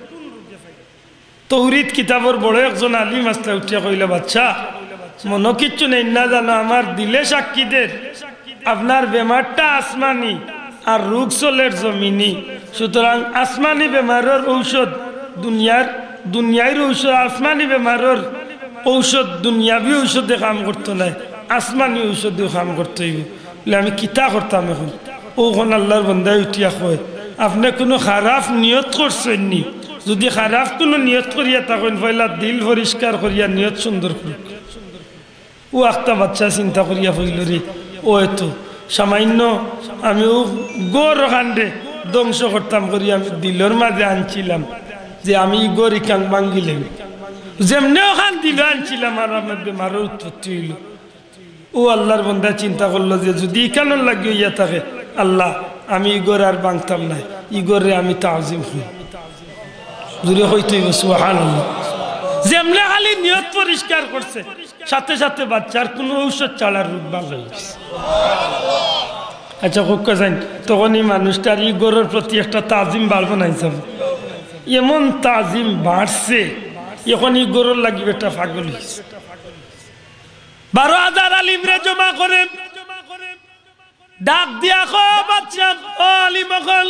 তৌরিদ কিতাবর বড় একজন আলিম আসলে উঠিয়া কইলে বাচ্চা মনে কিচ্ছু নেই না জানো আমার দিলে সাক্ষীদের আপনার বেমারটা আসমানি আর রোগ চলের জমিনি সুতরাং আসমানি বেমারের ঔষধ দুনিয়ার ঔষধ আসমানি বেমারের ঔষধ দুনিয়াবি ঔষধে কাম করতো না আসমানি ঔষধেও কাম করতে হইব বলে আমি কিতা করতাম এখন ওখন আল্লাহর বন্দায় উঠিয়া কয় আপনি কোনো খারাপ নিয়ত করছেন নি যদি খারাপ কোনো নিয়ত করিয়া তখন পয়লা দিল পরিষ্কার করিয়া নিয়ত সুন্দর করুক ও একটা বাচ্চা চিন্তা করিয়া হইল রে ও এতো সামান্য আমি ও গড় কাণ্ডে ধ্বংস করতাম করি আমি দিলর মাঝে আনছিলাম যে আমি গড় ইকান ভাঙ্গিলাম যেমনি ওখান দিল আনছিলাম আর আমার বেমারের উৎপত্তি হইল ও আল্লাহর বন্ধা চিন্তা করলো যে যদি ইকানোর লাগিয়ে ইয়া থাকে আল্লাহ আমি ইগর আর ভাঙতাম না ইগরে আমি তাজিম হই দূরে হইতে সুবহানাল্লাহ যেমনি খালি নিয়ত পরিষ্কার করছে সাথে সাথে বাচ্চার কোনো ঔষধ চালার রূপ ভালো হয়েছে আচ্ছা হোক জান তখন এই মানুষটার ইগরের প্রতি একটা তাজিম বাড়বো নাই যাব এমন তাজিম বাড়ছে এখন ইগরের লাগি একটা পাগল হয়েছে 12,000 আলিমরে জমা করে ডাক দিয়া কো বাচ্চা ও আলিম হল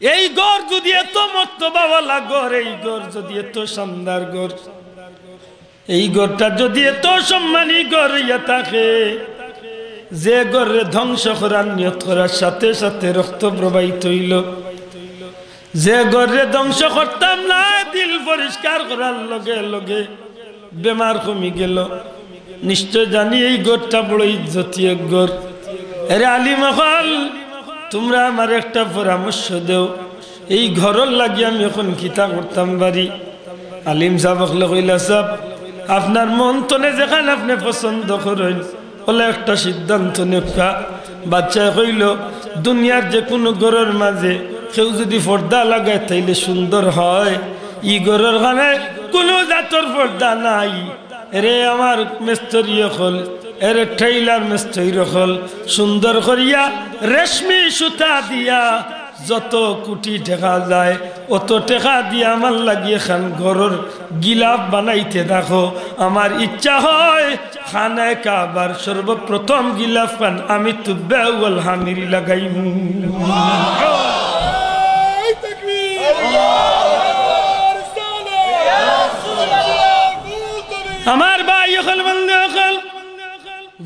এই গড় যদি এত মর্তবাওয়ালা গড় এই গড় যদি এত শানদার গড় এই গড়টা যদি এত সম্মানী গড় ইয়া থাকে যে গড়ে ধ্বংস করার নিয়ত করার সাথে সাথে রক্ত প্রবাহিত হইল যে গড়ে ধ্বংস করতাম না দিল পরিষ্কার করার লগে লগে বেমার কমি গেল নিশ্চয় জানি এই গড়টা বড় ইজ্জতীয় গড় আরে আলিম হল তোমরা আমার একটা পরামর্শ দেও এই ঘরের লাগি আমি এখন কিতা করতাম বাড়ি আলিম সাহেব কইলা সাহেব আপনার মন তনে যেখানে আপনি পছন্দ করেন বলে একটা সিদ্ধান্ত নেকা বাচ্চা কইল দুনিয়ার যে কোনো ঘরের মাঝে কেউ যদি পর্দা লাগায় তাইলে সুন্দর হয় ই ঘরের খানে কোনো জাতর পর্দা নাই রে আমার মিস্ত্রি হল এর টেইলার মিস্ত্রি হল সুন্দর করিয়া রেশমি সুতা দিয়া যত কোটি টাকা যায় অত টাকা দিয়ে আমার লাগিয়ে খান ঘরের গিলাফ বানাইতে দেখো আমার ইচ্ছা হয় খানায় কাবার সর্বপ্রথম গিলাফ খান আমি তো বেউল হামিরি লাগাই আমার ভাই হল বন্ধু হল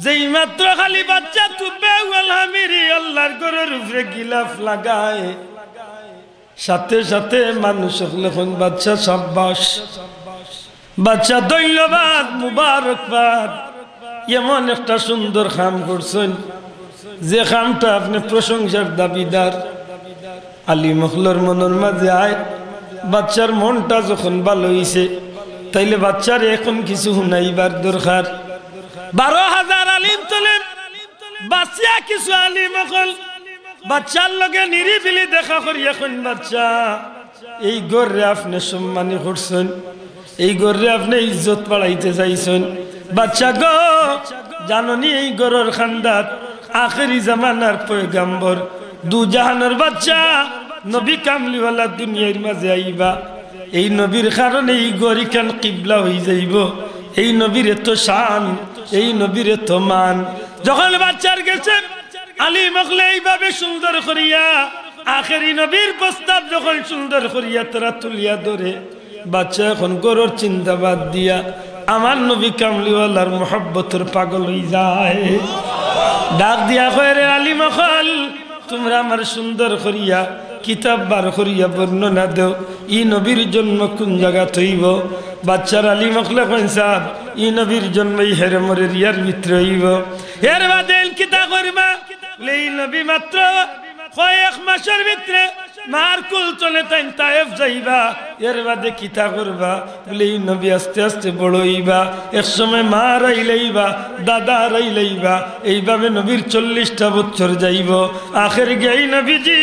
যেই মাত্র খালি বাচ্চা তুবে হামিরি আল্লাহর ঘরের উপরে গিলাফ লাগায় সাথে সাথে মানুষ যখন বাচ্চা সাব্বাস বাচ্চা ধন্যবাদ মুবারকবাদ এমন একটা সুন্দর কাম করছেন যে কামটা আপনি প্রশংসার দাবিদার। আলী মখলর মনের মাঝে আয় বাচ্চার মনটা যখন ভালো হইছে তাইলে বাচ্চার এখন কিছু শুনাইবার দরকার। 12,000 আলিম তোলেন বাচ্চা কিছু আলিম মখল বাচ্চার লগে নিরিবিলি দেখা করি। এখন বাচ্চা এই গর্রে আপনি সম্মানী করছেন, এই গর্রে আপনি ইজ্জত বাড়াইতে চাইছেন। বাচ্চা গো জাননি এই গরর খান্দাত আখেরি জামানার পয়গাম্বর দু জাহানের বাচ্চা নবী কামলিওয়ালা দুনিয়ার মাঝে আইবা। এই নবীর কারণে এই গরিখান কিবলা হয়ে যাইব। এই নবীর এত শান, এই নবীর এত মান। যখন বাচ্চার গেছে আলী মখলে এইভাবে সুন্দর করিয়া আখেরি নবীর প্রস্তাব যখন সুন্দর করিয়া তারা তুলিয়া ধরে, বাচ্চা এখন গরুর চিন্তা বাদ দিয়া আমার নবী কামলিওয়ালার মোহাব্বতের পাগল হয়ে যায়। ডাক দিয়া কয় রে আলী মখল তোমরা আমার সুন্দর করিয়া কিতাব বার করিয়া বর্ণনা দেও ই নবীর জন্ম কোন জায়গা হইব। বাচ্চার আলী মখলে কইন সাহেব ই নবীর জন্ম হেরে মরে রিয়ার ভিতরে হইব। এর বাদে কিতা করবা এই নবী মাত্র কয়েক মাসের ভিতরে মার কুল চলে তাই তায়েফ যাইবা। এর বাদে কিতা করবা বলে এই নবী আস্তে আস্তে বড় হইবা। এক সময় মা রাইলাইবা, দাদা রাইলাইবা, এইভাবে নবীর 40টা বছর যাইব। আখের গিয়ে নবীজি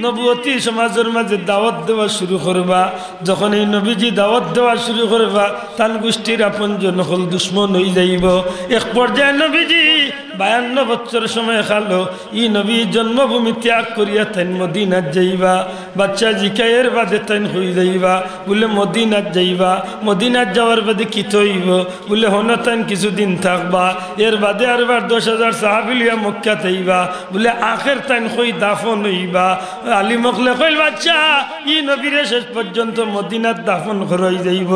নবুয়তী সমাজের মাঝে দাওয়াত দেওয়া শুরু করবা। যখন এই নবীজি দাওয়াত দেওয়া শুরু করবা তান গোষ্ঠীর আপনজন হল দুশ্মন হয়ে যাইব। এক পর্যায়ে নবীজি 52 বছর সময় খালো ই নবী জন্মভূমি ত্যাগ করিয়া তাই মদিনাত যাইবা। বাচ্চা জিকায়ের বাদে তাই হয়ে যাইবা বলে মদিনাত যাইবা। মদিনাত যাওয়ার বাদে কি হইব বলে হন তাই কিছুদিন থাকবা। এর বাদে আরবার 10,000 সাহাবিলিয়া মক্কা থাইবা বলে আখের তাই হই দাফন হইবা। আলী মখলে কইল বাচ্চা ই নবীরে শেষ পর্যন্ত মদিনাত দাফন করাই যাইব।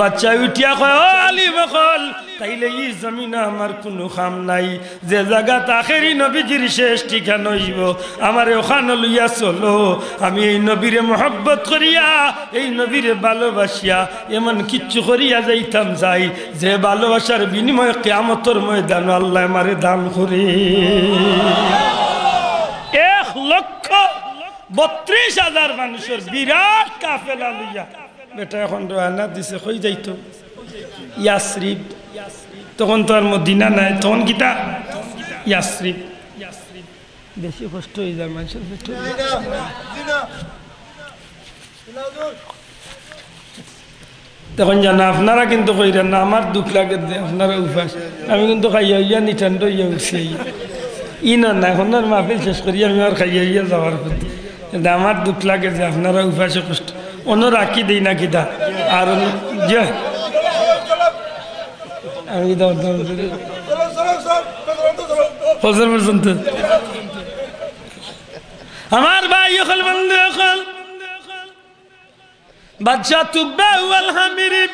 বাচ্চা উঠিয়া কয় ও আলী মখল তাইলে ই জমিনা আমার কোনো কাম নাই। যে জায়গা আখেরি নবীজির শেষ ঠিকানা হইব আমার ওখানে লইয়া চলো। আমি এই নবীরে মহব্বত করিয়া এই নবীরে ভালোবাসিয়া এমন কিচ্ছু করিয়া যাইতাম যাই যে ভালোবাসার বিনিময়ে কিয়ামতের ময়দান আল্লাহ আমারে দান করে। 1,32,000 মানুষের বিরাট কাফেলা লইয়া বেটা এখন রওনা দিছে। কই যাইতো? ইয়াসরিব। তখন তো আর মদিনা নাই, তখন কিতা ইয়াসরিব। বেশি কষ্ট হয়ে যায় মানুষের পেটে। তখন জানা আপনারা কিন্তু কইরেন না আমার দুঃখ লাগে আপনারা উপাস। আমি কিন্তু খাইয়া হইয়া নিঠান্ড হইয়া উঠছি ই না না এখন আর মাহফিল শেষ করি আমি আর খাইয়া হইয়া যাওয়ার প্রতি। কিন্তু আমার দুঃখ লাগে যে আপনারা উপাসে কষ্ট অন্য রাখি দিই না কিতা আর যে আমি ফজর পর্যন্ত আমার ভাই হল বন্ধু হল বাদশা তুব্বা ওয়াল হামিরিব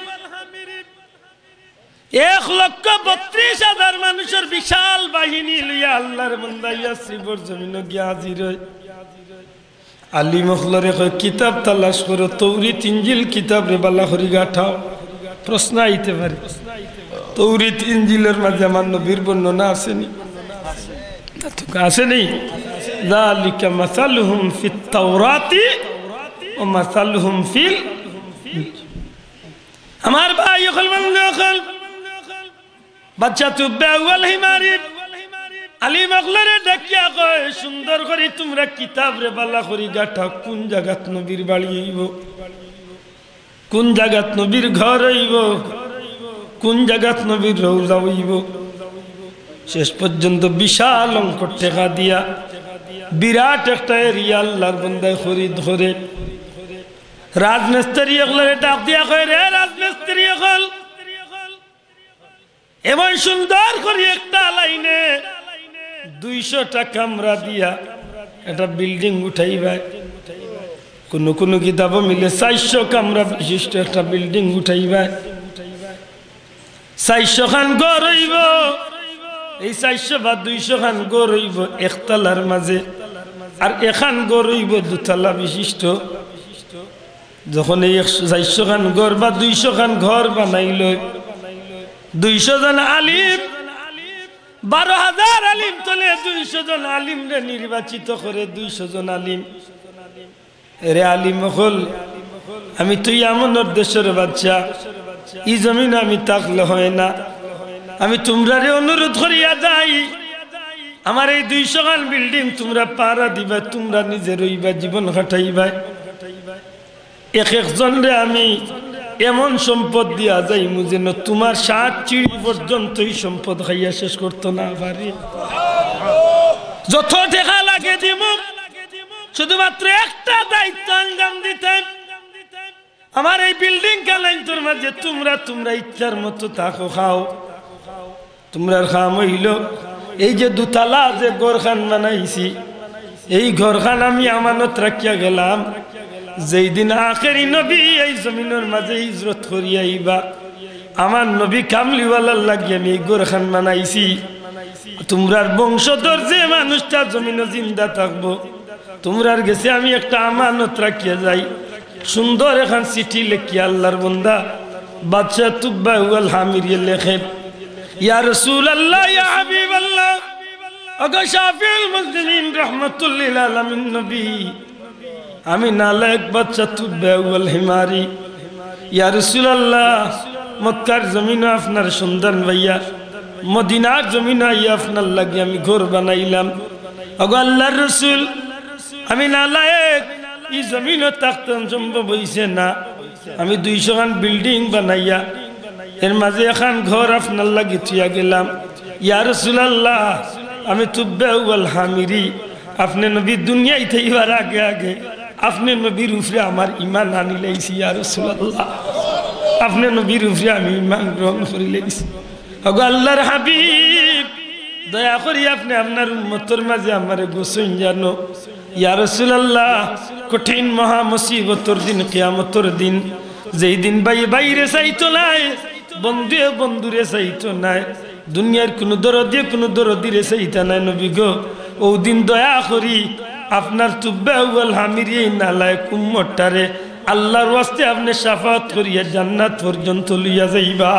1,32,000 মানুষের বিশাল বাহিনী লইয়া আল্লাহর বান্দা ইয়াসরিবর জমিনে গিয়া হাজির হয়। আলী মখলরে কয় কিতাব তালাশ করো, তৌরিত ইনজিল কিতাব রে বালা করি গাঠাও। প্রশ্ন আইতে পারে তৌরিত ইনজিলের মাঝে আমার নবীর বর্ণনা আসেনি? আসেনি? যালিকা মাসালুহুম ফিত তাওরাতি ওয়া মাসালুহুম ফিল। আমার ভাই হল বন্ধু হল বাচ্চা তুব্বা ওয়াল হিমারিব আলী মখলরে ডাকিয়া কয় সুন্দর করে তোমরা কিতাব রে বালা করি গাঠাও। কোন জায়গাত নবীর বাড়ি হইব, কোন জায়গাত নবীর ঘর হইব, কোন জায়গাত নবীর রওজা হইব। শেষ পর্যন্ত বিশাল অঙ্ক টেকা দিয়া বিরাট একটা এরিয়া আল্লাহর বান্দায় খরিদ করে। রাজমিস্ত্রি হলে ডাক দিয়া কয় রে রাজমিস্ত্রি হল এমন সুন্দর করে একটা লাইনে 200টা কামরা দিয়া একটা বিল্ডিং উঠাইবা। কোন কোন কিতাব মিলে 400 কামরা বিশিষ্ট একটা বিল্ডিং উঠাইবা। 400 খান ঘর হইব। এই 400 বা 200 খান ঘর হইব একতলার মাঝে, আর এখান ঘর হইব 2 তলা বিশিষ্ট। যখন এই 400 খান ঘর বা 200 খান ঘর বানাইল 200 জন আলিম 12,000 আলিম তলে 200 জন আলিম রে নির্বাচিত করে 200 জন আলিম রে আলিম হল আমি তুই এমন দেশের বাচ্চা এই জমিন আমি থাকলে হয় না আমি তোমরা অনুরোধ করিয়া যাই আমার এই 200 খান বিল্ডিং তোমরা পাড়া দিবা তোমরা নিজে রইবা জীবন কাটাইবা এক একজন রে আমি এমন সম্পদ দিয়া যাই যেন তোমার 7 চিড়ি পর্যন্ত এই সম্পদ খাইয়া শেষ করতে না পারি যত টাকা লাগে দিব শুধুমাত্র একটা দায়িত্ব আঞ্জাম দিতেন আমার এই বিল্ডিং কালাইন তোর মাঝে তোমরা ইচ্ছার মতো থাকো খাও তোমরা খাম হইল এই যে দুতলা যে ঘরখান বানাইছি এই ঘরখান আমি আমানত রাখিয়া গেলাম যেই দিন আখেরি নবী এই জমিনের মাঝে হিজরত করিয়া আইবা আমার নবী কামলিওয়ালার লাগি আমি এই ঘরখান বানাইছি তোমরার বংশধর যে মানুষটা জমিনে জিন্দা থাকবো তোমরার গেছে আমি একটা আমানত রাখিয়া যাই সুন্দর এখন চিঠি লেখি আল্লাহর বান্দা বাদশা তুব্বা ওয়াল হামিরিয়ে লেখেন ইয়া রাসূলুল্লাহ ইয়া হাবিবাল্লাহ আগা শাফিউল মুসলিমিন রাহমাতুল লিল আলামিন নবী আমি নালায়েক বাদশা তুব্বা ওয়াল হিমারি ইয়া রাসূলুল্লাহ মক্কার জমিনে আপনার সন্ধান ভাইয়া মদিনার জমিনে আইয়া আপনার লাগি আমি ঘর বানাইলাম আগা আল্লাহর রাসূল আমি নালায়েক এই জমিনও থাকতাম সম্ভব হইছে না আমি 200 খান বিল্ডিং বানাইয়া এর মাঝে এখন ঘর আপনার লাগি থিয়া গেলাম ইয়া রাসূলুল্লাহ আমি তুব্বা ওয়াল হামিরি আপনি নবী দুনিয়ায় থাইবার আগে আগে আপনি নবীর উপরে আমার ঈমান আনি লাইছি ইয়া রাসূলুল্লাহ আপনি নবীর উপরে আমি ঈমান গ্রহণ করি লাইছি ওগো আল্লাহর হাবিব দয়া করি আপনি আপনার উম্মতের মাঝে আমারে গোসইন জানো ইয়া রাসূলুল্লাহ কঠিন মহা মুসিবতর দিন কিয়ামতের দিন যেই দিন বাইরে চাইতো নাই বন্ধুরে চাইতো নাই দুনিয়ার কোনো দরদিরে চাইতা নাই নবী গো ও দিন দয়া করি আপনার তুব্বা ওয়াল হামিরি নালায়েক উম্মতটারে আল্লাহর ওয়াস্তে আপনি শাফাত করিয়া জান্নাত পর্যন্ত লইয়া যাইবা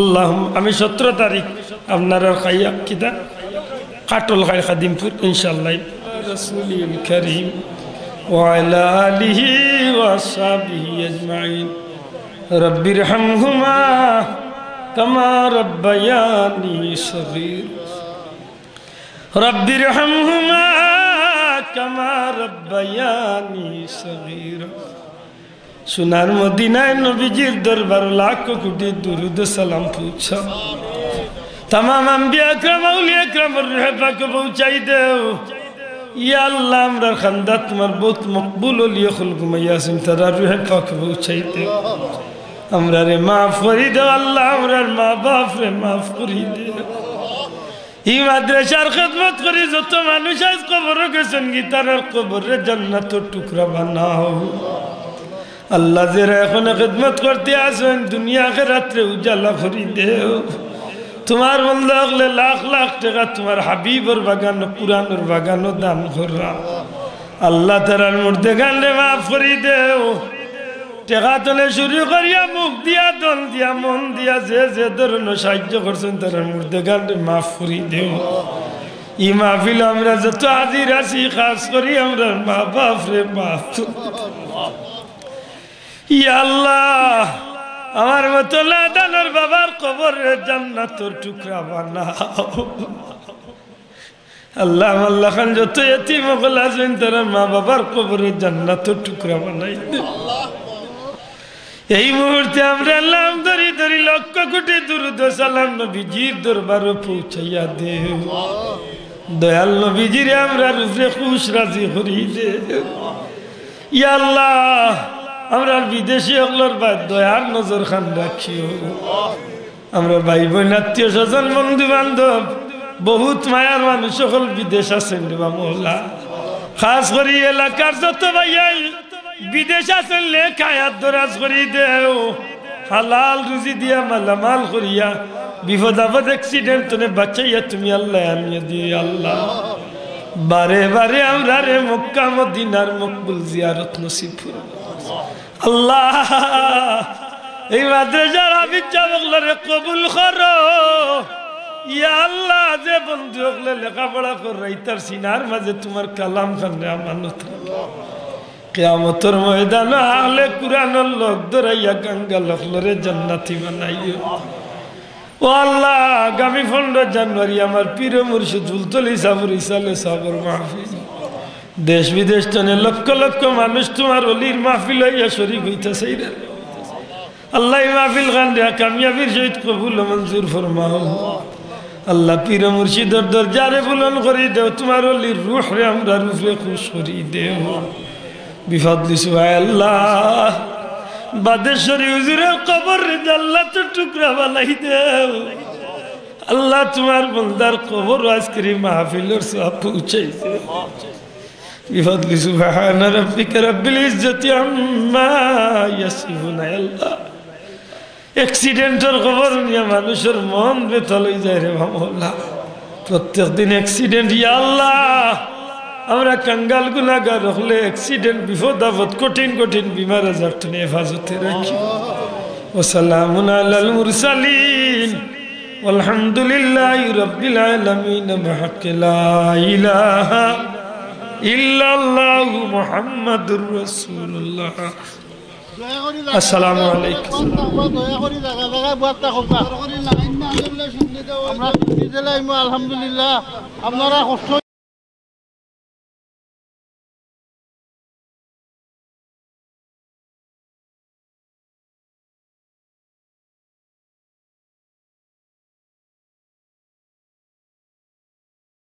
আল্লাহুম্মা আমি 17 তারিখ আপনার খাইয়া কিতা কাটল খাই খাদিমপুর ইনশাআল্লাহ রাসূলুল কারীম ওয়া আলা আলিহি ওয়া আসহাবিহি আজমাইন রব্বিরহামহুমা কামা রাব্বায়ানি সগীর রব্বিরহামহুমা কামা রাব্বায়ানি সগীর সোনার মদিনায় নবীজির দরবার লাখ কোটি দুরুদ সালাম পৌঁছা तमाम अंबिया अकरम औलिया अकरम रूह पाक पहुंचाई दो या अल्लाह हमरा खंदा तुम्हार बहुत मकबूल ओलिया खुल्क मयासिन तरा रूह पाक पहुंचाई दो हमरा रे माफ करी दो अल्लाह हमरा माँ बाप रे माफ करी दे ई माद्रासार खिदमत करी যত মানুষ আজ কবরে গেছেন কি তার কবরে জান্নাতের টুকরা বানাও আল্লাহ যারা এখন খিদমত করতে আসেন দুনিয়া আখিরাতে উজালা করে দেও তোমার বন্ধা হলে লাখ লাখ টাকা তোমার হাবিবর বাগান কুরআনের বাগানও দান কররা আল্লাহ তাআলার মুর্দে গানরে মাফ করে দেও টাকা তলে শুরু করিয়া মুখ দিয়া দল দিয়া মন দিয়া যে ধরনের সাহায্য করছেন তার মুর্দে গানরে মাফ করে দেও ই মাহফিল আমরা যত হাজির আছি খাস করি আমরা মা বাপ রে মাফ ইয়া আল্লাহ আমার মতো লাদানোর বাবার কবরে জান্নাতের টুকরা বানাও আল্লাহ আল্লাহ খান যত এতিম হল আছেন তারা মা বাবার কবরে জান্নাতের টুকরা বানাই দে এই মুহূর্তে আমরা নাম ধরি ধরি লক্ষ কোটি দুরূদ সালাম নবীজির দরবারে পৌঁছাইয়া দে দয়াল নবীজিরে আমরা রূপে খুশ রাজি করি দে ইয়া আল্লাহ আমরা বিদেশি হকলর বা দয়ার নজর খান রাখিও আমরা ভাই বোন আত্মীয় স্বজন বন্ধু বান্ধব বহুত মায়ার মানুষ সকল বিদেশ আছেন রে বামলা খাস করি এলাকার যত ভাইয়াই বিদেশ আছেন লে খায়াত দরাজ করি দেও হালাল রুজি দিয়া মালামাল করিয়া বিপদ আপদ অ্যাক্সিডেন্ট তোনে বাঁচাইয়া তুমি আল্লাহ আনিয়ে দিও আল্লাহ বারে বারে আমরা রে মক্কা মদিনার মকবুল জিয়ারত নসিব করো আল্লাহ এই মাদ্রাসার হাফিজ জাবকলরে কবুল করো ইয়া আল্লাহ। যে বন্ধু হকলে লেখাপড়া করাই তার সিনার মাঝে তোমার কালাম খানে আমানত কিয়ামতের ময়দানে আহলে কুরআনের লোক ধরাইয়া গঙ্গা লখলরে জান্নাতি বানাইও। ও আল্লাহ, আগামী 15 জানুয়ারি আমার পীর মুর্শিদ জুলতলি সাবর ইসালে সাবর মাহফিল, দেশ বিদেশ টানে লক্ষ লক্ষ মানুষ তোমার অলির মাহফিল হইয়া শরীক হইতেছে। আল্লাহ মাহফিল খান কামিয়াবির সহিত কবুল মঞ্জুর ফরমাও। আল্লাহ পীর মুর্শিদের দরজারে বুলন্দ করি দেও, তোমার অলির রূহ রে আমরা রূহে খুশ করি দেও বিফাদলি সুবহান আল্লাহ। বাদেশ্বরী হুজুরের কবর রে জান্নাতের টুকরা বানাই দেও। আল্লাহ তোমার বন্দার কবর আজকের মাহফিলের সওয়াব পৌঁছাইছে বিফাদলি সুবহান রাব্বিকা রাব্বিল ইজ্জাতি আম্মা ইয়াসিফুন। আল্লাহ অ্যাক্সিডেন্টের খবর নিয়ে মানুষের মন বেতাল হয়ে যায় রে মাওলা। প্রত্যেক দিন অ্যাক্সিডেন্ট, ইয়া আল্লাহ আমরা কাঙ্গাল গুনাহগার হলে অ্যাক্সিডেন্ট বিপদ আপদ কঠিন কঠিন বিমার আজার থেকে হেফাজতে রাখি। ওয়া সালামুন আলাল মুরসালিন আলহামদুলিল্লাহি রাব্বিল আলামিন। বিহাক্কি লা ইলাহা ইল্লাল্লাহু মুহাম্মাদুর রাসূলুল্লাহ। আসসালামু আলাইকুম। আলহামদুলিল্লাহ আপনারা কষ্ট